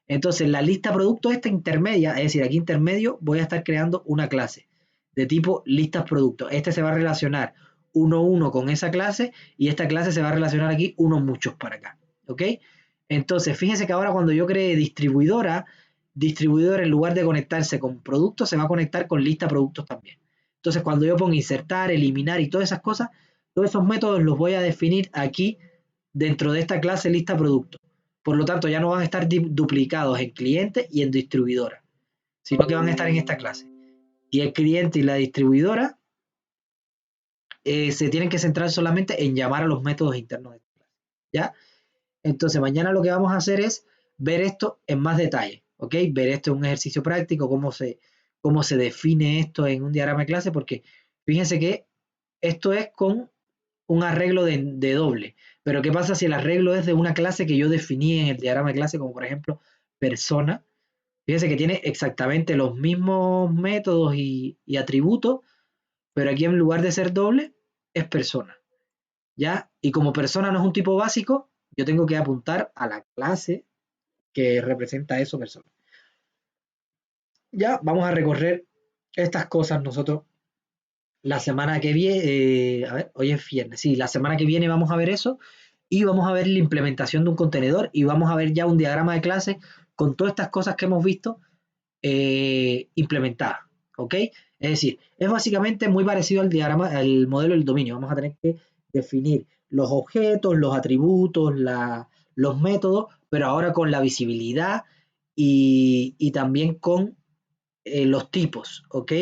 Entonces, la lista productos esta intermedia, es decir, aquí intermedio, voy a estar creando una clase de tipo listas productos. Este se va a relacionar uno a uno con esa clase y esta clase se va a relacionar aquí unos muchos para acá. ¿Ok? Entonces, fíjense que ahora cuando yo cree distribuidor en lugar de conectarse con productos, se va a conectar con lista productos también. Entonces, cuando yo pongo insertar, eliminar y todas esas cosas, todos esos métodos los voy a definir aquí dentro de esta clase lista productos. Por lo tanto, ya no van a estar duplicados en cliente y en distribuidora, sino que van a estar en esta clase. Y el cliente y la distribuidora se tienen que centrar solamente en llamar a los métodos internos de esta clase. ¿Ya? Entonces, mañana lo que vamos a hacer es ver esto en más detalle, ¿ok? Ver esto en un ejercicio práctico, cómo se define esto en un diagrama de clase, porque fíjense que esto es con un arreglo de doble. Pero ¿qué pasa si el arreglo es de una clase que yo definí en el diagrama de clase, como por ejemplo persona? Fíjense que tiene exactamente los mismos métodos y atributos, pero aquí en lugar de ser doble, es persona. ¿Ya? Y como persona no es un tipo básico, yo tengo que apuntar a la clase que representa eso persona. Ya vamos a recorrer estas cosas nosotros la semana que viene, a ver, hoy es viernes, sí, la semana que viene vamos a ver eso y vamos a ver la implementación de un contenedor y vamos a ver ya un diagrama de clase con todas estas cosas que hemos visto implementadas, ¿ok? Es decir, es básicamente muy parecido al diagrama, al modelo del dominio. Vamos a tener que definir los objetos, los atributos, los métodos, pero ahora con la visibilidad y también con los tipos, ¿ok?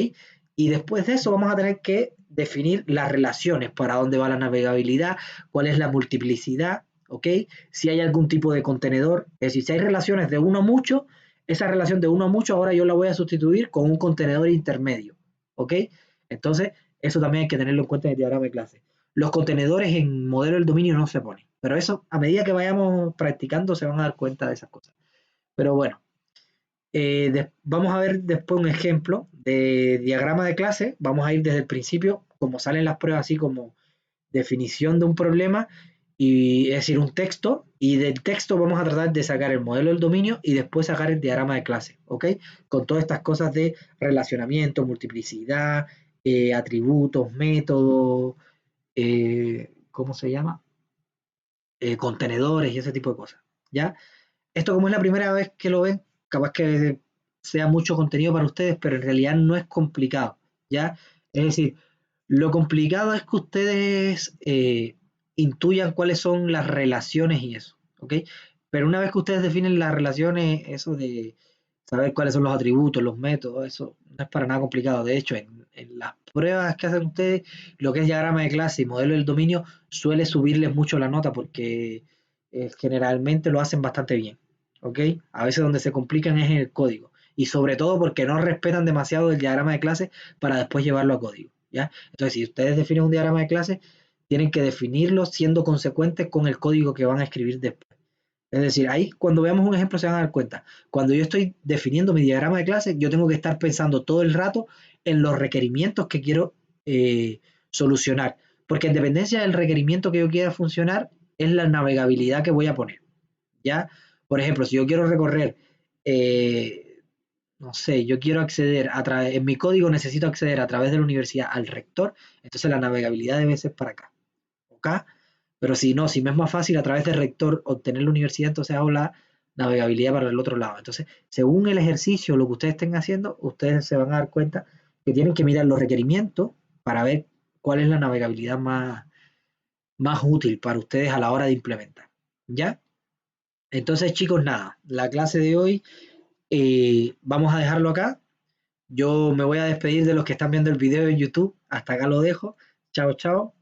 Y después de eso vamos a tener que definir las relaciones, para dónde va la navegabilidad, cuál es la multiplicidad, ¿ok? Si hay algún tipo de contenedor, es decir, si hay relaciones de uno a mucho, esa relación de uno a mucho ahora yo la voy a sustituir con un contenedor intermedio, ¿ok? Entonces, eso también hay que tenerlo en cuenta en el diagrama de clase. Los contenedores en modelo del dominio no se ponen, pero eso a medida que vayamos practicando se van a dar cuenta de esas cosas. Pero bueno, vamos a ver después un ejemplo de diagrama de clase. Vamos a ir desde el principio, como salen las pruebas, así como definición de un problema, y es decir, un texto, y del texto vamos a tratar de sacar el modelo del dominio y después sacar el diagrama de clase, ¿ok? Con todas estas cosas de relacionamiento, multiplicidad, atributos, métodos, ¿cómo se llama? Contenedores y ese tipo de cosas, ¿ya? Esto como es la primera vez que lo ven, capaz que sea mucho contenido para ustedes, pero en realidad no es complicado, ¿ya? Es decir, lo complicado es que ustedes intuyan cuáles son las relaciones y eso, ¿ok? Pero una vez que ustedes definen las relaciones, eso de saber cuáles son los atributos, los métodos, eso no es para nada complicado. De hecho, en las pruebas que hacen ustedes, lo que es diagrama de clase y modelo del dominio suele subirles mucho la nota porque generalmente lo hacen bastante bien, ¿ok? A veces donde se complican es en el código y sobre todo porque no respetan demasiado el diagrama de clase para después llevarlo a código, ¿ya? Entonces, si ustedes definen un diagrama de clase, tienen que definirlo siendo consecuentes con el código que van a escribir después. Es decir, ahí cuando veamos un ejemplo se van a dar cuenta. Cuando yo estoy definiendo mi diagrama de clase, yo tengo que estar pensando todo el rato en los requerimientos que quiero solucionar. Porque en dependencia del requerimiento que yo quiera funcionar, es la navegabilidad que voy a poner. ¿Ya? Por ejemplo, si yo quiero recorrer, no sé, yo quiero acceder a través, en mi código necesito acceder a través de la universidad al rector, entonces la navegabilidad debe ser para acá. ¿Ok? Pero si no, si me es más fácil a través del rector obtener la universidad, entonces hago la navegabilidad para el otro lado. Entonces, según el ejercicio, lo que ustedes estén haciendo, ustedes se van a dar cuenta que tienen que mirar los requerimientos para ver cuál es la navegabilidad más útil para ustedes a la hora de implementar. ¿Ya? Entonces, chicos, nada, la clase de hoy vamos a dejarlo acá. Yo me voy a despedir de los que están viendo el video en YouTube. Hasta acá lo dejo. Chao, chao.